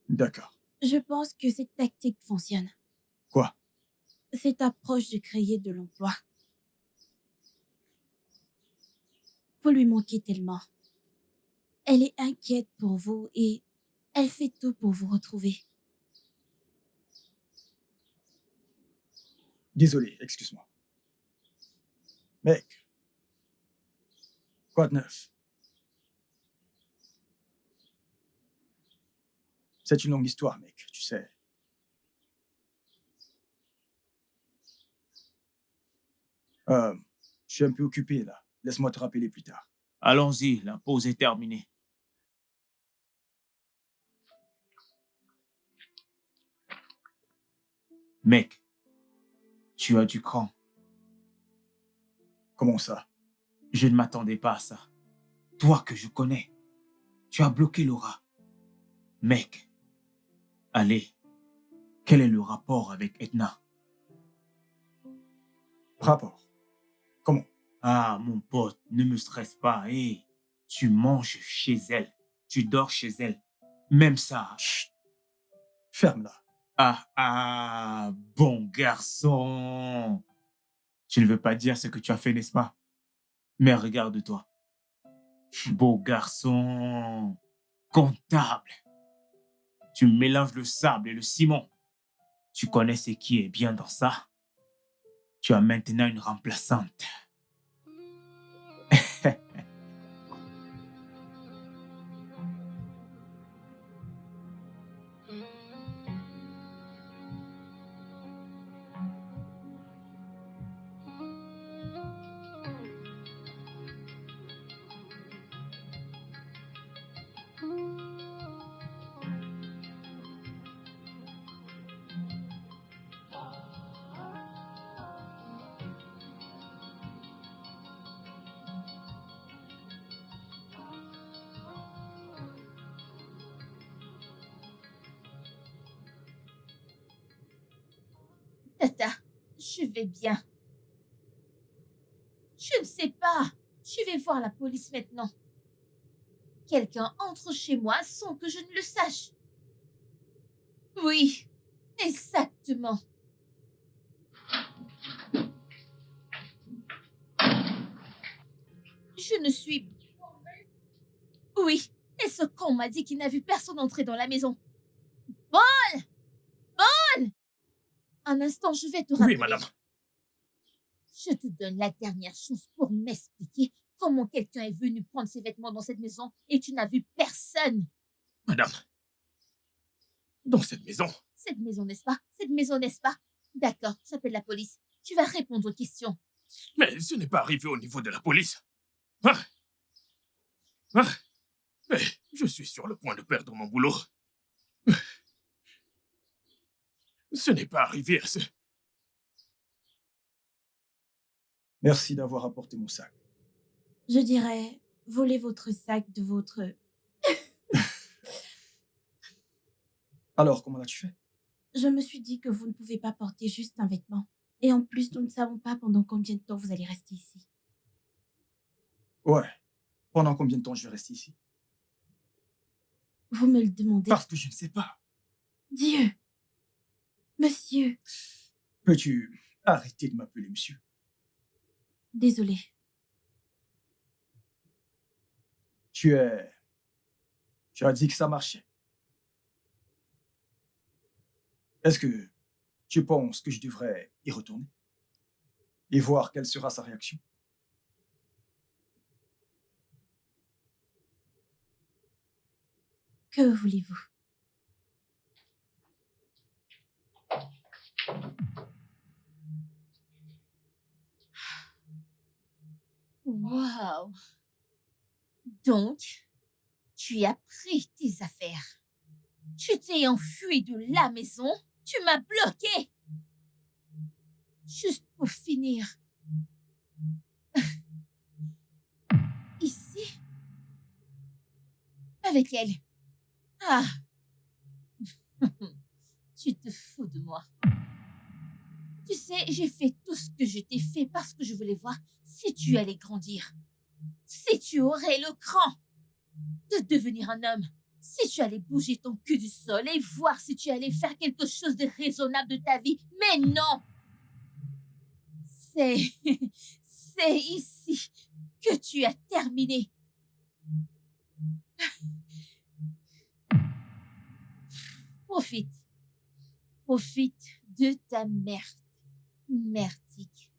[SPEAKER 2] d'accord.
[SPEAKER 3] Je pense que cette tactique fonctionne.
[SPEAKER 2] Quoi?
[SPEAKER 3] Cette approche de créer de l'emploi. Vous lui manquez tellement. Elle est inquiète pour vous et elle fait tout pour vous retrouver.
[SPEAKER 2] Désolé, excuse-moi. Mec, quoi de neuf? C'est une longue histoire, mec, tu sais. Je suis un peu occupé, là. Laisse-moi te rappeler plus tard.
[SPEAKER 5] allons-y, la pause est terminée. Mec, tu as du cran.
[SPEAKER 2] Comment ça?
[SPEAKER 5] Je ne m'attendais pas à ça. Toi que je connais, tu as bloqué Laura. Mec, allez, quel est le rapport avec Edna?
[SPEAKER 2] Rapport? Comment?
[SPEAKER 5] Ah, mon pote, ne me stresse pas. Hé, tu manges chez elle, tu dors chez elle. Même ça.
[SPEAKER 2] Chut! Ferme-la.
[SPEAKER 5] Ah, bon garçon. Tu ne veux pas dire ce que tu as fait, n'est-ce pas? Mais regarde-toi. Beau garçon. Comptable. Tu mélanges le sable et le ciment. Tu connais ce qui est bien dans ça. Tu as maintenant une remplaçante.
[SPEAKER 1] Tata, je vais bien. Je ne sais pas. Je vais voir la police maintenant. Quelqu'un entre chez moi sans que je ne le sache. Oui, exactement. Je ne suis... Oui, et ce con m'a dit qu'il n'a vu personne entrer dans la maison. Paul! Paul! Un instant, je vais te rappeler.
[SPEAKER 6] Oui, madame.
[SPEAKER 1] Je te donne la dernière chance pour m'expliquer comment quelqu'un est venu prendre ses vêtements dans cette maison et tu n'as vu personne.
[SPEAKER 6] Madame. Dans cette maison.
[SPEAKER 1] Cette maison, n'est-ce pas? Cette maison, n'est-ce pas? D'accord, j'appelle la police. Tu vas répondre aux questions.
[SPEAKER 6] Mais ce n'est pas arrivé au niveau de la police. Ah. Ah. Mais je suis sur le point de perdre mon boulot. Ce n'est pas arrivé à ce...
[SPEAKER 2] Merci d'avoir apporté mon sac.
[SPEAKER 3] Je dirais, volez votre sac de votre...
[SPEAKER 2] Alors, comment l'as-tu fait?
[SPEAKER 3] Je me suis dit que vous ne pouvez pas porter juste un vêtement. Et en plus, nous ne savons pas pendant combien de temps vous allez rester ici.
[SPEAKER 2] Ouais. Pendant combien de temps je vais rester ici?
[SPEAKER 3] Vous me le demandez.
[SPEAKER 2] Parce que je ne sais pas.
[SPEAKER 3] Dieu! Monsieur!
[SPEAKER 2] Peux-tu Arrêtez de m'appeler monsieur.
[SPEAKER 3] Désolée.
[SPEAKER 2] Tu as dit que ça marchait. Est-ce que tu penses que je devrais y retourner et voir quelle sera sa réaction?
[SPEAKER 3] Que voulez-vous?
[SPEAKER 1] Waouh! Donc, tu as pris tes affaires. Tu t'es enfui de la maison. Tu m'as bloqué. Juste pour finir. Ici? Avec elle. Ah! Tu te fous de moi. Tu sais, j'ai fait tout ce que je t'ai fait parce que je voulais voir si tu allais grandir. Si tu aurais le cran de devenir un homme. Si tu allais bouger ton cul du sol et voir si tu allais faire quelque chose de raisonnable de ta vie. Mais non! C'est ici que tu as terminé. Profite. Profite de ta merde. Merdique.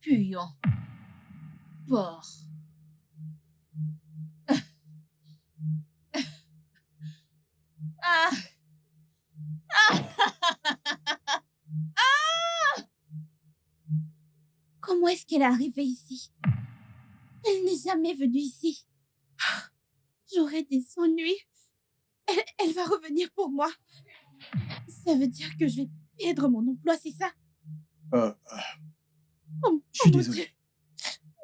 [SPEAKER 1] Puant. Porc. Ah!
[SPEAKER 3] Comment est-ce qu'elle est arrivée ici? Elle n'est jamais venue ici. J'aurai des ennuis. Elle va revenir pour moi. Ça veut dire que je vais perdre mon emploi, c'est ça?
[SPEAKER 2] Je suis
[SPEAKER 3] mon
[SPEAKER 2] désolé.
[SPEAKER 3] Dieu.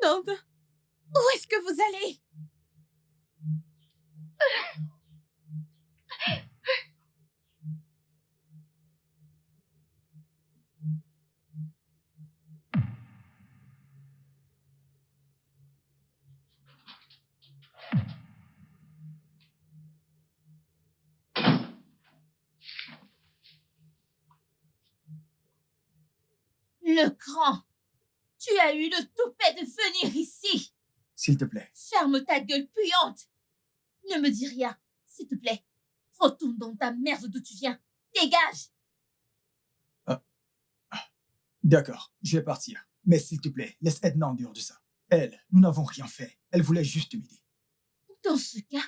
[SPEAKER 3] Non, non. Où est-ce que vous allez?
[SPEAKER 1] Le grand! Tu as eu le toupet de venir ici!
[SPEAKER 2] S'il te plaît.
[SPEAKER 1] Ferme ta gueule puante! Ne me dis rien, s'il te plaît. Retourne dans ta merde d'où tu viens. Dégage!
[SPEAKER 2] D'accord, je vais partir. Mais s'il te plaît, laisse Edna en dehors de ça. Elle, nous n'avons rien fait. Elle voulait juste m'aider.
[SPEAKER 1] Dans ce cas,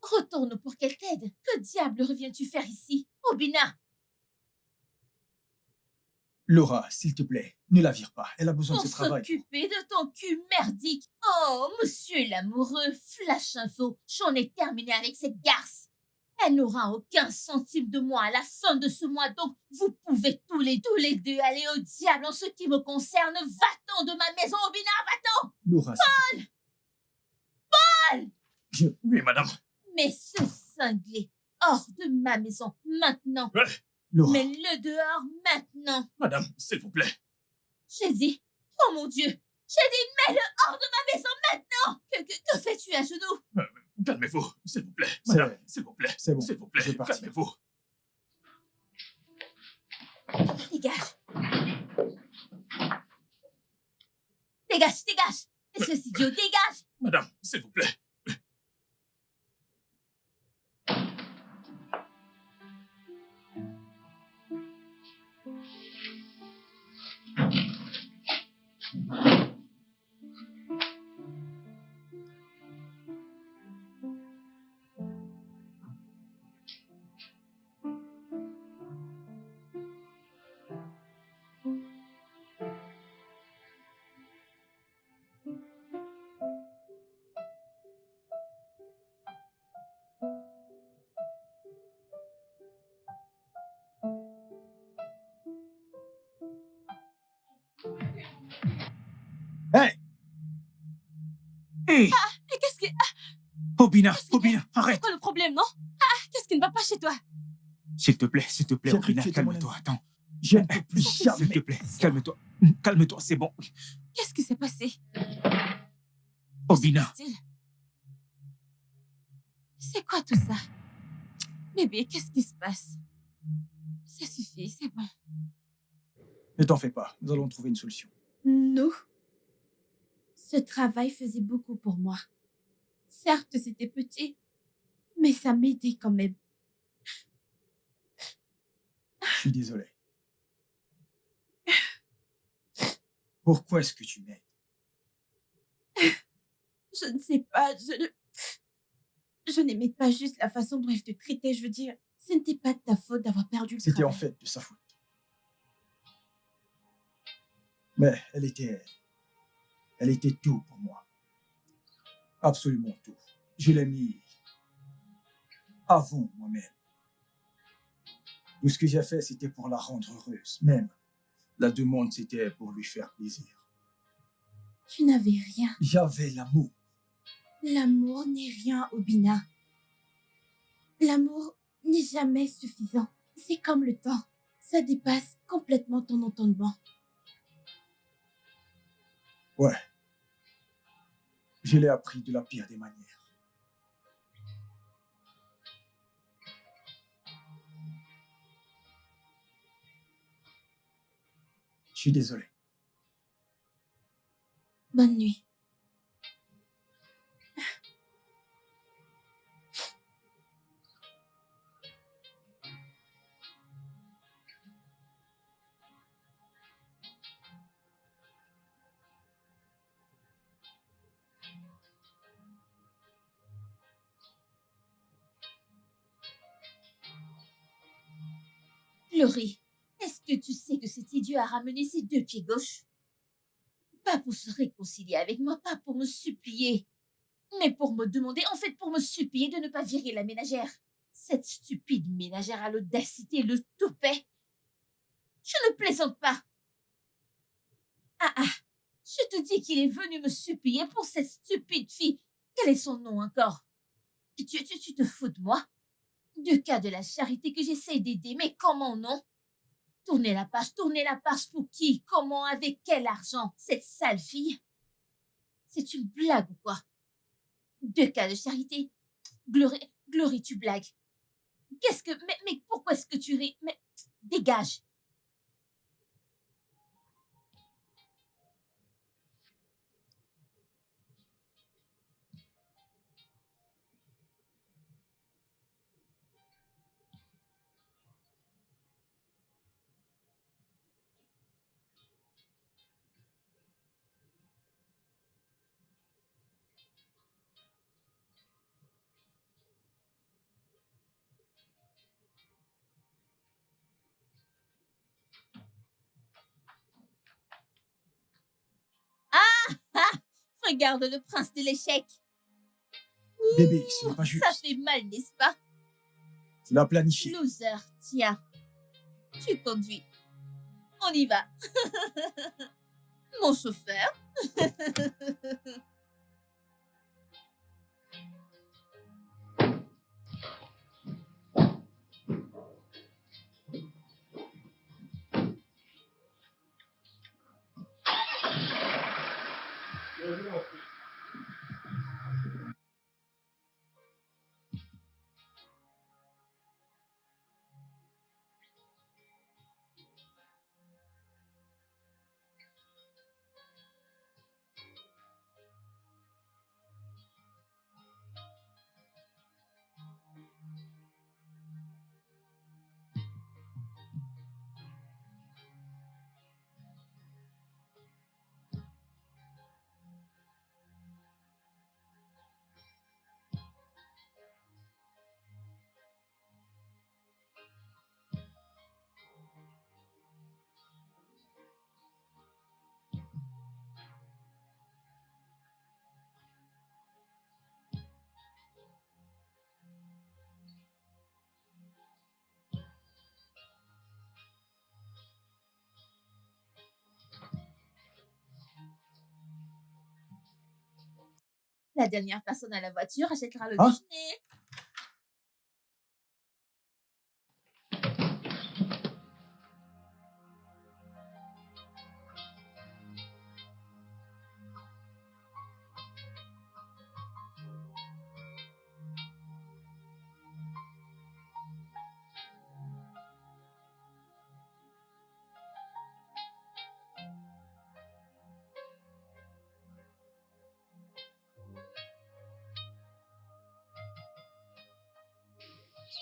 [SPEAKER 1] retourne pour qu'elle t'aide. Que diable reviens-tu faire ici, Obina?
[SPEAKER 2] Laura, s'il te plaît, ne la vire pas. Elle a besoin de
[SPEAKER 1] Pour
[SPEAKER 2] ce travail.
[SPEAKER 1] s'occuper de ton cul merdique. Oh, monsieur l'amoureux, flash info, j'en ai terminé avec cette garce. Elle n'aura aucun centime de moi à la fin de ce mois, donc vous pouvez tous les deux aller au diable en ce qui me concerne. Va-t'en de ma maison, Obina, va-t'en!
[SPEAKER 2] Laura,
[SPEAKER 1] Paul!
[SPEAKER 6] Oui, madame.
[SPEAKER 1] Mais ce cinglé, hors de ma maison, maintenant.
[SPEAKER 2] Laura,
[SPEAKER 1] Mets-le dehors, maintenant.
[SPEAKER 6] Madame, s'il vous plaît.
[SPEAKER 1] J'ai dit, oh mon Dieu, j'ai dit, mets-le hors de ma maison, maintenant. Que fais-tu à genoux?
[SPEAKER 6] Calmez-vous, s'il vous plaît.
[SPEAKER 2] C'est-
[SPEAKER 6] Madame, s'il vous plaît.
[SPEAKER 2] c'est bon,
[SPEAKER 6] S'il vous plaît,
[SPEAKER 2] je vais partir.
[SPEAKER 6] calmez-vous.
[SPEAKER 1] Dégage. Dégage, dégage. Espèce idiot, dégage.
[SPEAKER 6] Madame, s'il vous plaît.
[SPEAKER 2] hey,
[SPEAKER 5] Hé,
[SPEAKER 3] Mais qu'est-ce que...
[SPEAKER 5] Obina,
[SPEAKER 3] que-
[SPEAKER 5] Obina,
[SPEAKER 3] C'est
[SPEAKER 5] arrête.
[SPEAKER 3] quoi le problème, non? Qu'est-ce qui ne va pas chez toi?
[SPEAKER 5] S'il te plaît,
[SPEAKER 2] J'ai cru que
[SPEAKER 5] Obina,
[SPEAKER 2] tu étais mon
[SPEAKER 5] calme-toi,
[SPEAKER 2] ami.
[SPEAKER 5] attends.
[SPEAKER 2] je ne peux plus
[SPEAKER 5] S'il te
[SPEAKER 2] jamais.
[SPEAKER 5] plaît, calme-toi. Calme-toi, c'est bon.
[SPEAKER 3] Qu'est-ce qui s'est passé?
[SPEAKER 5] Obina,
[SPEAKER 3] Style. C'est quoi tout ça? Bébé, qu'est-ce qui se passe? Ça suffit, c'est bon.
[SPEAKER 2] Ne t'en fais pas, nous allons trouver une solution.
[SPEAKER 3] Nous, ce travail faisait beaucoup pour moi. Certes, c'était petit, mais ça m'aidait quand même.
[SPEAKER 2] Je suis désolé. Pourquoi est-ce que tu m'aides?
[SPEAKER 3] Je ne sais pas, je n'aimais pas juste la façon dont elle te traitait, je veux dire. Ce n'était pas de ta faute d'avoir perdu le
[SPEAKER 2] C'était en
[SPEAKER 3] travail.
[SPEAKER 2] fait de sa faute. Mais elle était tout pour moi. Absolument tout. Je l'ai mis avant moi-même. Tout ce que j'ai fait, c'était pour la rendre heureuse. Même la demande, c'était pour lui faire plaisir.
[SPEAKER 3] Tu n'avais rien.
[SPEAKER 2] J'avais l'amour.
[SPEAKER 3] L'amour n'est rien, Obina. L'amour n'est jamais suffisant. C'est comme le temps. Ça dépasse complètement ton entendement.
[SPEAKER 2] Ouais. Je l'ai appris de la pire des manières. Je suis désolé.
[SPEAKER 3] Bonne nuit.
[SPEAKER 1] Laurie, est-ce que tu sais que cet idiot a ramené ses deux pieds gauches? Pas pour se réconcilier avec moi, pas pour me supplier, mais pour me demander, en fait pour me supplier de ne pas virer la ménagère. Cette stupide ménagère a l'audacité, le toupet. Je ne plaisante pas. Ah ah, je te dis qu'il est venu me supplier pour cette stupide fille. Quel est son nom encore? Tu te fous de moi? Du cas de la charité que j'essaye d'aider, mais comment non? Tournez la page pour qui? Comment? Avec quel argent? Cette sale fille? C'est une blague ou quoi? Deux cas de charité? Glory, tu blagues. Qu'est-ce que... Mais pourquoi est-ce que tu ris? Mais dégage. Ah! Regarde le prince de l'échec.
[SPEAKER 2] Bébé, ce n'est pas juste.
[SPEAKER 1] Ça fait mal, n'est-ce pas?
[SPEAKER 2] Tu l'as planifié.
[SPEAKER 1] Loser, tiens. Tu conduis. On y va. Mon chauffeur. La dernière personne à la voiture achètera le
[SPEAKER 2] Hein?
[SPEAKER 1] déjeuner.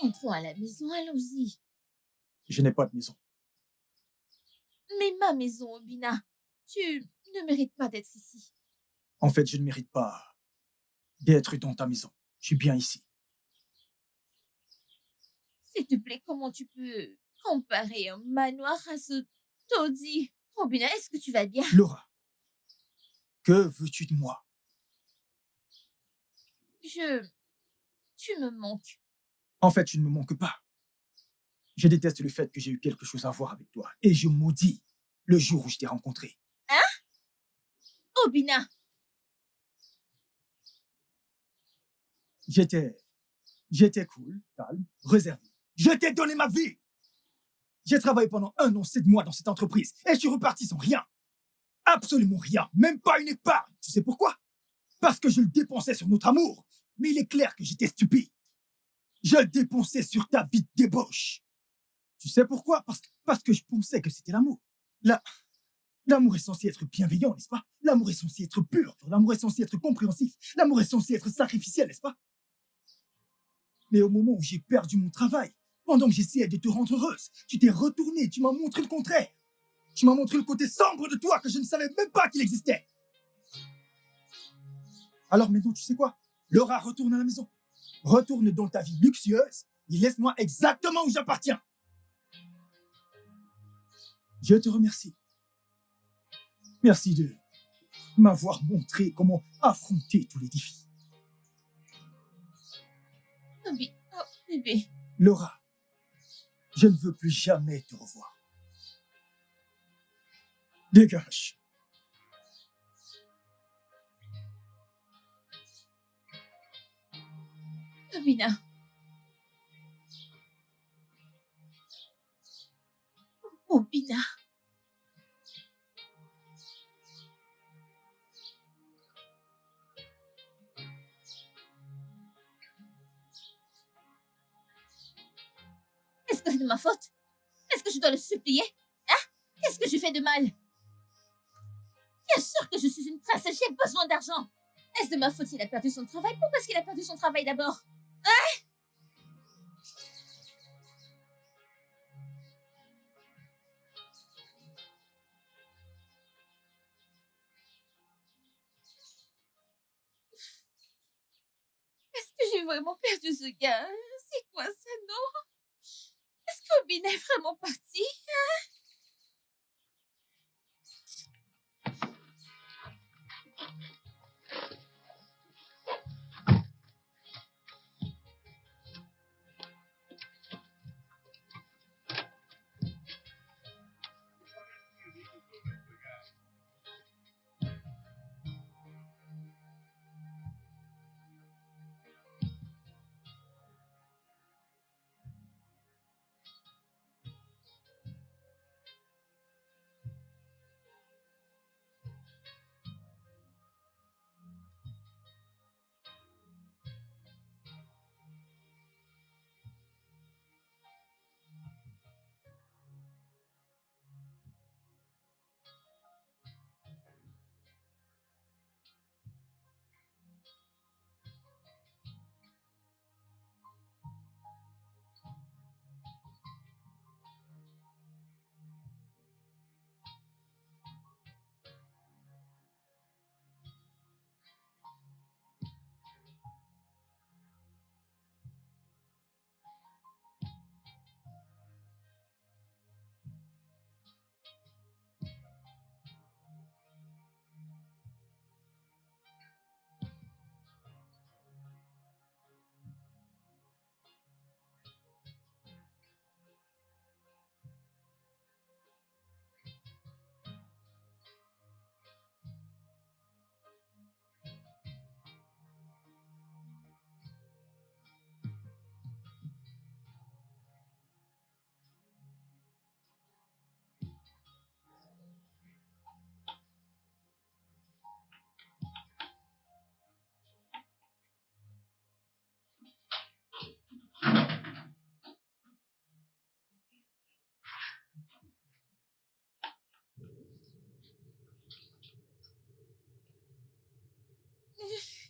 [SPEAKER 1] Entrons à la maison, allons-y.
[SPEAKER 2] Je n'ai pas de maison.
[SPEAKER 1] Mais ma maison, Obina, tu ne mérites pas d'être ici.
[SPEAKER 2] En fait, je ne mérite pas d'être dans ta maison. Je suis bien ici.
[SPEAKER 1] S'il te plaît, comment tu peux comparer un manoir à ce taudis? Obina, est-ce que tu vas bien?
[SPEAKER 2] Laura, que veux-tu de moi?
[SPEAKER 1] Tu me manques.
[SPEAKER 2] En fait, tu ne me manques pas. Je déteste le fait que j'ai eu quelque chose à voir avec toi. Et je maudis le jour où je t'ai rencontré.
[SPEAKER 1] Obina,
[SPEAKER 2] J'étais cool, calme, réservé. Je t'ai donné ma vie. J'ai travaillé pendant 1 an, 7 mois dans cette entreprise. Et je suis reparti sans rien. Absolument rien. Même pas une épargne. Tu sais pourquoi? Parce que je le dépensais sur notre amour. Mais il est clair que j'étais stupide. Je le dépensais sur ta vie de débauche. Tu sais pourquoi? Parce que je pensais que c'était l'amour. L'amour est censé être bienveillant, n'est-ce pas? L'amour est censé être pur. L'amour est censé être compréhensif. L'amour est censé être sacrificiel, n'est-ce pas? Mais au moment où j'ai perdu mon travail, pendant que j'essayais de te rendre heureuse, tu t'es retourné, tu m'as montré le contraire. Tu m'as montré le côté sombre de toi que je ne savais même pas qu'il existait. Alors maintenant, tu sais quoi? Laura, retourne à la maison. Retourne dans ta vie luxueuse et laisse-moi exactement où j'appartiens. Je te remercie. Merci de m'avoir montré comment affronter tous les défis.
[SPEAKER 1] Oh, bébé.
[SPEAKER 2] Laura, je ne veux plus jamais te revoir. Dégage.
[SPEAKER 1] Obina. Obina. Est-ce que c'est de ma faute? Est-ce que je dois le supplier? Hein? Qu'est-ce que je fais de mal? Bien sûr que je suis une princesse, j'ai besoin d'argent. Est-ce de ma faute s'il a perdu son travail? Pourquoi est-ce qu'il a perdu son travail d'abord? Est-ce que j'ai vraiment perdu ce gars? C'est quoi ça, non? Est-ce qu'Obina est vraiment parti?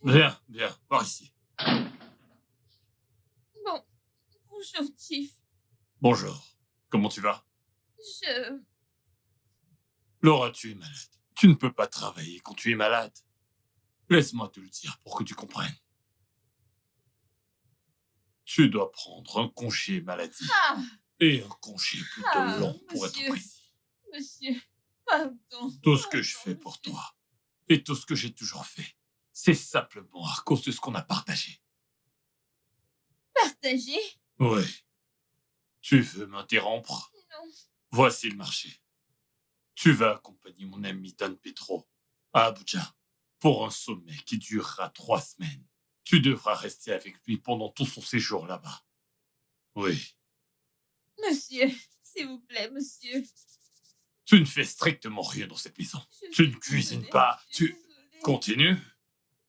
[SPEAKER 4] Viens, par ici.
[SPEAKER 1] Bon,
[SPEAKER 4] Bonjour. Comment tu vas?
[SPEAKER 1] Je...
[SPEAKER 4] Laura, tu es malade. Tu ne peux pas travailler quand tu es malade. Laisse-moi te le dire pour que tu comprennes. Tu dois prendre un congé maladie.
[SPEAKER 1] Ah,
[SPEAKER 4] Et un congé plutôt
[SPEAKER 1] Ah,
[SPEAKER 4] long pour être
[SPEAKER 1] monsieur.
[SPEAKER 4] précis.
[SPEAKER 1] monsieur, pardon.
[SPEAKER 4] Tout ce que je
[SPEAKER 1] Pardon,
[SPEAKER 4] fais pour
[SPEAKER 1] monsieur.
[SPEAKER 4] toi, et tout ce que j'ai toujours fait, c'est simplement à cause de ce qu'on a partagé.
[SPEAKER 1] Partagé?
[SPEAKER 4] Oui. Tu veux m'interrompre?
[SPEAKER 1] Non.
[SPEAKER 4] Voici le marché. Tu vas accompagner mon ami Dan Petro à Abuja pour un sommet qui durera 3 semaines. Tu devras rester avec lui pendant tout son séjour là-bas. Oui.
[SPEAKER 1] Monsieur, s'il vous plaît, monsieur.
[SPEAKER 4] Tu ne fais strictement rien dans cette maison.
[SPEAKER 1] Je
[SPEAKER 4] Tu
[SPEAKER 1] suis
[SPEAKER 4] ne cuisines
[SPEAKER 1] désolée,
[SPEAKER 4] pas.
[SPEAKER 1] monsieur,
[SPEAKER 4] Tu
[SPEAKER 1] désolée.
[SPEAKER 4] continues.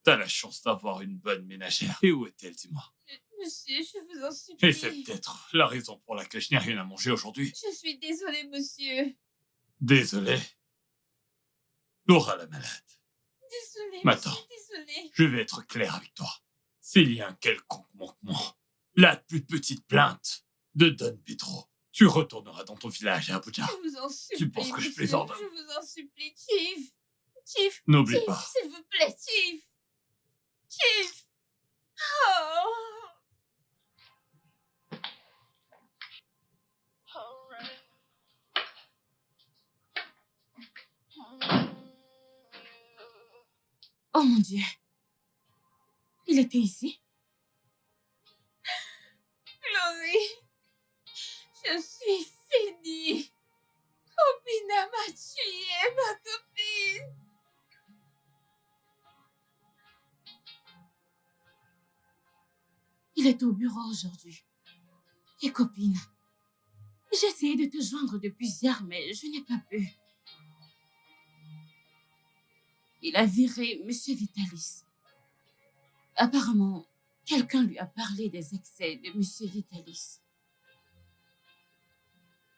[SPEAKER 4] T'as la chance d'avoir une bonne ménagère. Et où est-elle, dis-moi?
[SPEAKER 1] Monsieur, je vous en supplie.
[SPEAKER 4] Et c'est peut-être la raison pour laquelle je n'ai rien à manger aujourd'hui.
[SPEAKER 1] Je suis désolée, monsieur.
[SPEAKER 4] Désolé. Laura la malade.
[SPEAKER 1] Désolée,
[SPEAKER 4] Maintenant.
[SPEAKER 1] monsieur, désolée.
[SPEAKER 4] Je vais être clair avec toi. S'il y a un quelconque manquement, la plus petite plainte de Don Pedro, tu retourneras dans ton village à Abuja.
[SPEAKER 1] Je vous en supplie,
[SPEAKER 4] penses que je
[SPEAKER 1] monsieur.
[SPEAKER 4] plaisante?
[SPEAKER 1] Je vous en supplie, Chief. Chief,
[SPEAKER 4] N'oublie
[SPEAKER 1] Chief,
[SPEAKER 4] pas.
[SPEAKER 1] s'il vous plaît, Chief. Chief. Oh.
[SPEAKER 3] Oh mon Dieu. Il était ici?
[SPEAKER 1] Chloé, je suis finie. Obina m'a tué, ma copine.
[SPEAKER 3] Il est au bureau aujourd'hui. Et copine, j'ai essayé de te joindre depuis hier, mais je n'ai pas pu. Il a viré Monsieur Vitalis. Apparemment, quelqu'un lui a parlé des excès de Monsieur Vitalis.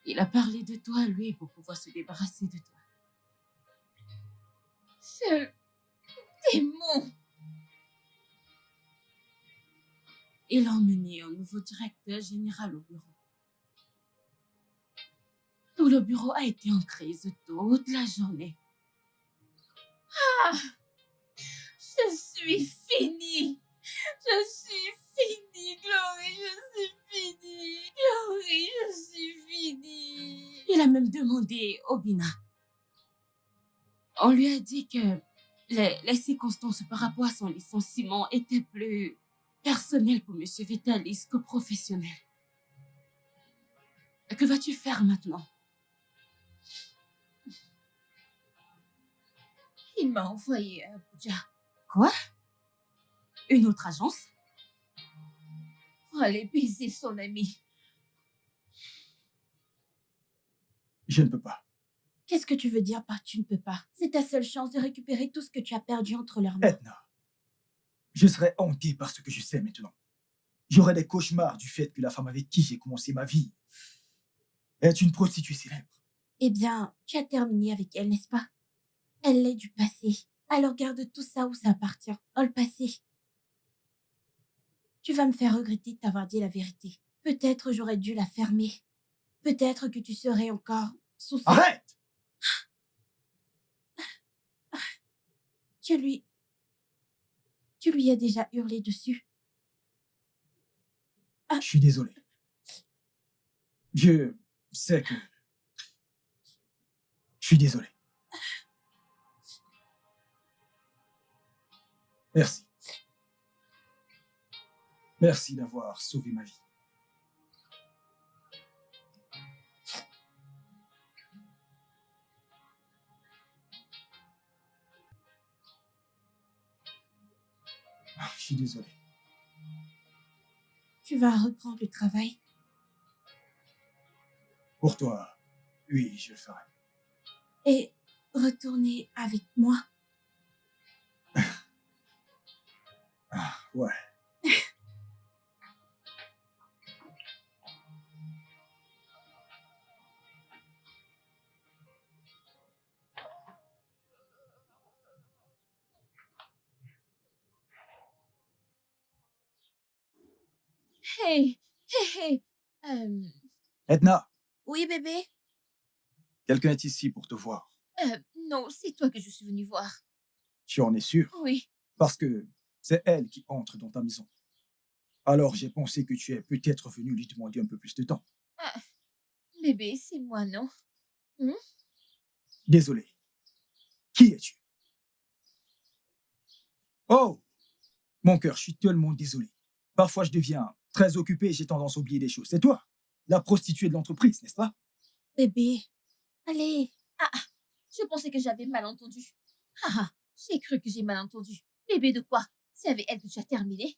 [SPEAKER 3] Il a parlé de toi, lui, pour pouvoir se débarrasser de toi.
[SPEAKER 1] Ce démon.
[SPEAKER 3] Il a emmené un nouveau directeur général au bureau. Tout le bureau a été en crise toute la journée.
[SPEAKER 1] Ah, je suis finie. Je suis finie, Chloé, je suis finie. Chloé, je suis finie.
[SPEAKER 3] Il a même demandé Obina. On lui a dit que les circonstances par rapport à son licenciement étaient plus personnelles pour Monsieur Vitalis que professionnelles. Que vas-tu faire maintenant?
[SPEAKER 1] Il m'a envoyé à Abuja
[SPEAKER 3] Quoi? Une autre agence?
[SPEAKER 1] pour aller baiser son ami.
[SPEAKER 2] Je ne peux pas.
[SPEAKER 3] Qu'est-ce que tu veux dire par tu ne peux pas? C'est ta seule chance de récupérer tout ce que tu as perdu entre leurs mains.
[SPEAKER 2] Edna, je serais hanté par ce que je sais maintenant. J'aurais des cauchemars du fait que la femme avec qui j'ai commencé ma vie est une prostituée célèbre.
[SPEAKER 3] Eh bien, tu as terminé avec elle, n'est-ce pas? Elle est du passé. Alors garde tout ça où ça appartient. Oh, le passé. Tu vas me faire regretter de t'avoir dit la vérité. Peut-être j'aurais dû la fermer. Peut-être que tu serais encore sous son...
[SPEAKER 2] Arrête!
[SPEAKER 3] Tu lui as déjà hurlé dessus.
[SPEAKER 2] Je suis désolé. Je sais que... Je suis désolé. Merci. Merci d'avoir sauvé ma vie. Je suis désolé.
[SPEAKER 3] Tu vas reprendre le travail.
[SPEAKER 2] Pour toi, oui, je le ferai.
[SPEAKER 3] Et retourner avec moi.
[SPEAKER 2] Ah, ouais.
[SPEAKER 1] Hey, hey, hey.
[SPEAKER 2] Edna,
[SPEAKER 3] Oui, bébé?
[SPEAKER 2] quelqu'un est ici pour te voir.
[SPEAKER 1] Non, c'est toi que je suis venue voir.
[SPEAKER 2] Tu en es sûr?
[SPEAKER 1] Oui.
[SPEAKER 2] Parce que c'est elle qui entre dans ta maison. Alors j'ai pensé que tu es peut-être venu lui demander un peu plus de temps.
[SPEAKER 1] Ah, bébé, c'est moi, non? Hmm?
[SPEAKER 2] Désolé. Qui es-tu? Oh, mon cœur, je suis tellement désolé. Parfois, je deviens très occupé et j'ai tendance à oublier des choses. C'est toi, la prostituée de l'entreprise, n'est-ce pas?
[SPEAKER 3] Bébé, allez.
[SPEAKER 1] Je pensais que j'avais mal entendu. J'ai cru que j'ai mal entendu. Bébé de quoi? C'est avec elle que tu as terminé?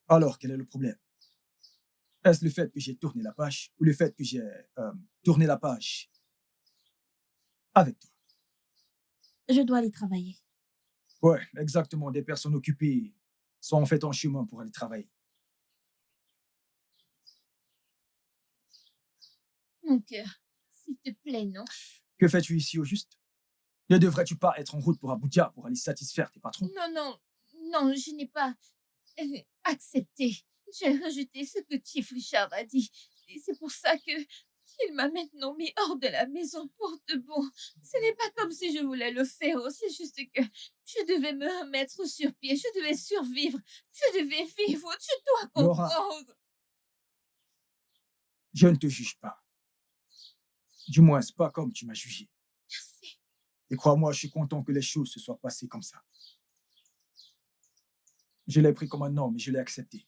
[SPEAKER 2] Alors, quel est le problème? Est-ce le fait que j'ai tourné la page ou le fait que j'ai tourné la page avec toi?
[SPEAKER 3] Je dois aller travailler.
[SPEAKER 2] Ouais, exactement. Des personnes occupées sont en fait en chemin pour aller travailler.
[SPEAKER 1] Mon cœur, s'il te plaît, non?
[SPEAKER 2] Que fais-tu ici au juste? Ne devrais-tu pas être en route pour Abuja pour aller satisfaire tes patrons?
[SPEAKER 1] Non, non, non, je n'ai pas accepté. J'ai rejeté ce que Chief Richard a dit. Et c'est pour ça que il m'a maintenant mis hors de la maison pour de bon. Ce n'est pas comme si je voulais le faire, c'est juste que je devais me remettre sur pied, je devais survivre, je devais vivre, tu dois
[SPEAKER 2] Laura,
[SPEAKER 1] comprendre.
[SPEAKER 2] je ne te juge pas. Du moins, c'est pas comme tu m'as jugé.
[SPEAKER 1] Merci.
[SPEAKER 2] Et crois-moi, je suis content que les choses se soient passées comme ça. Je l'ai pris comme un homme et je l'ai accepté.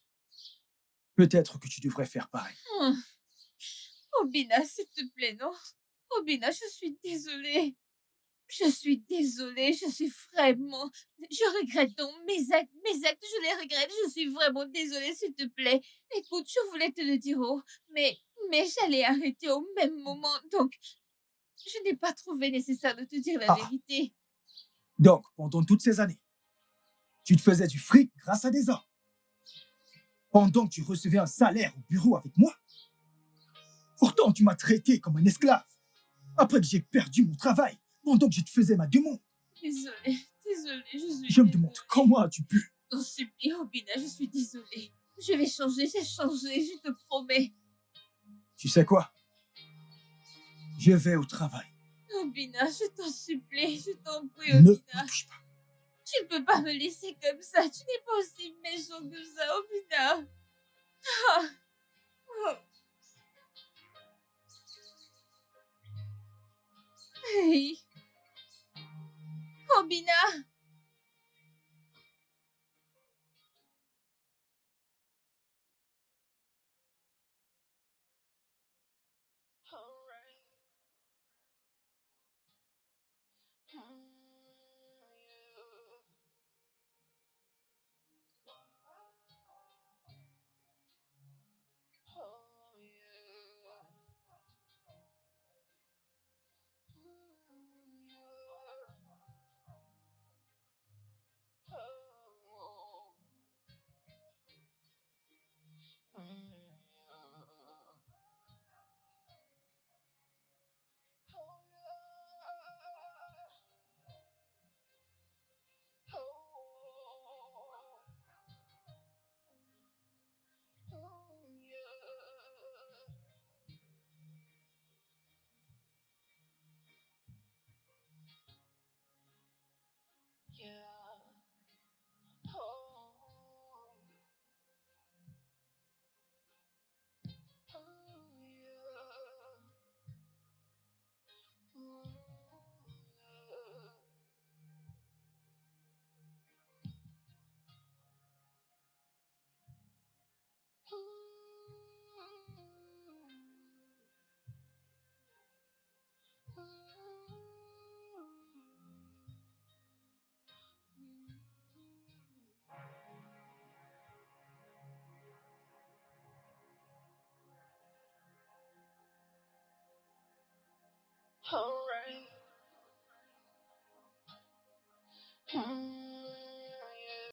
[SPEAKER 2] Peut-être que tu devrais faire pareil.
[SPEAKER 1] Oh, Obina, s'il te plaît, non? Obina, je suis désolée. Je suis désolée, je suis vraiment... Je regrette donc mes actes, je les regrette, je suis vraiment désolée, s'il te plaît. Écoute, je voulais te le dire, mais j'allais arrêter au même moment, donc je n'ai pas trouvé nécessaire de te dire la
[SPEAKER 2] Ah,
[SPEAKER 1] vérité.
[SPEAKER 2] donc, pendant toutes ces années, tu te faisais du fric grâce à des hommes. Pendant que tu recevais un salaire au bureau avec moi. Pourtant, tu m'as traité comme un esclave. Après que j'ai perdu mon travail, pendant que je te faisais ma demande.
[SPEAKER 1] Désolée, désolée, je suis
[SPEAKER 2] Je me
[SPEAKER 1] désolée.
[SPEAKER 2] demande comment as-tu pu.
[SPEAKER 1] Je t'en supplie, Obina, je suis désolée. Je vais changer, j'ai changé, je te promets.
[SPEAKER 2] Tu sais quoi? Je vais au travail.
[SPEAKER 1] Obina, je t'en supplie, je t'en prie,
[SPEAKER 2] Ne
[SPEAKER 1] Obina.
[SPEAKER 2] me touche pas.
[SPEAKER 1] Tu ne peux pas me laisser comme ça. Tu n'es pas aussi méchant que ça, Obina. Ah. Oh. Hey. Obina. All right.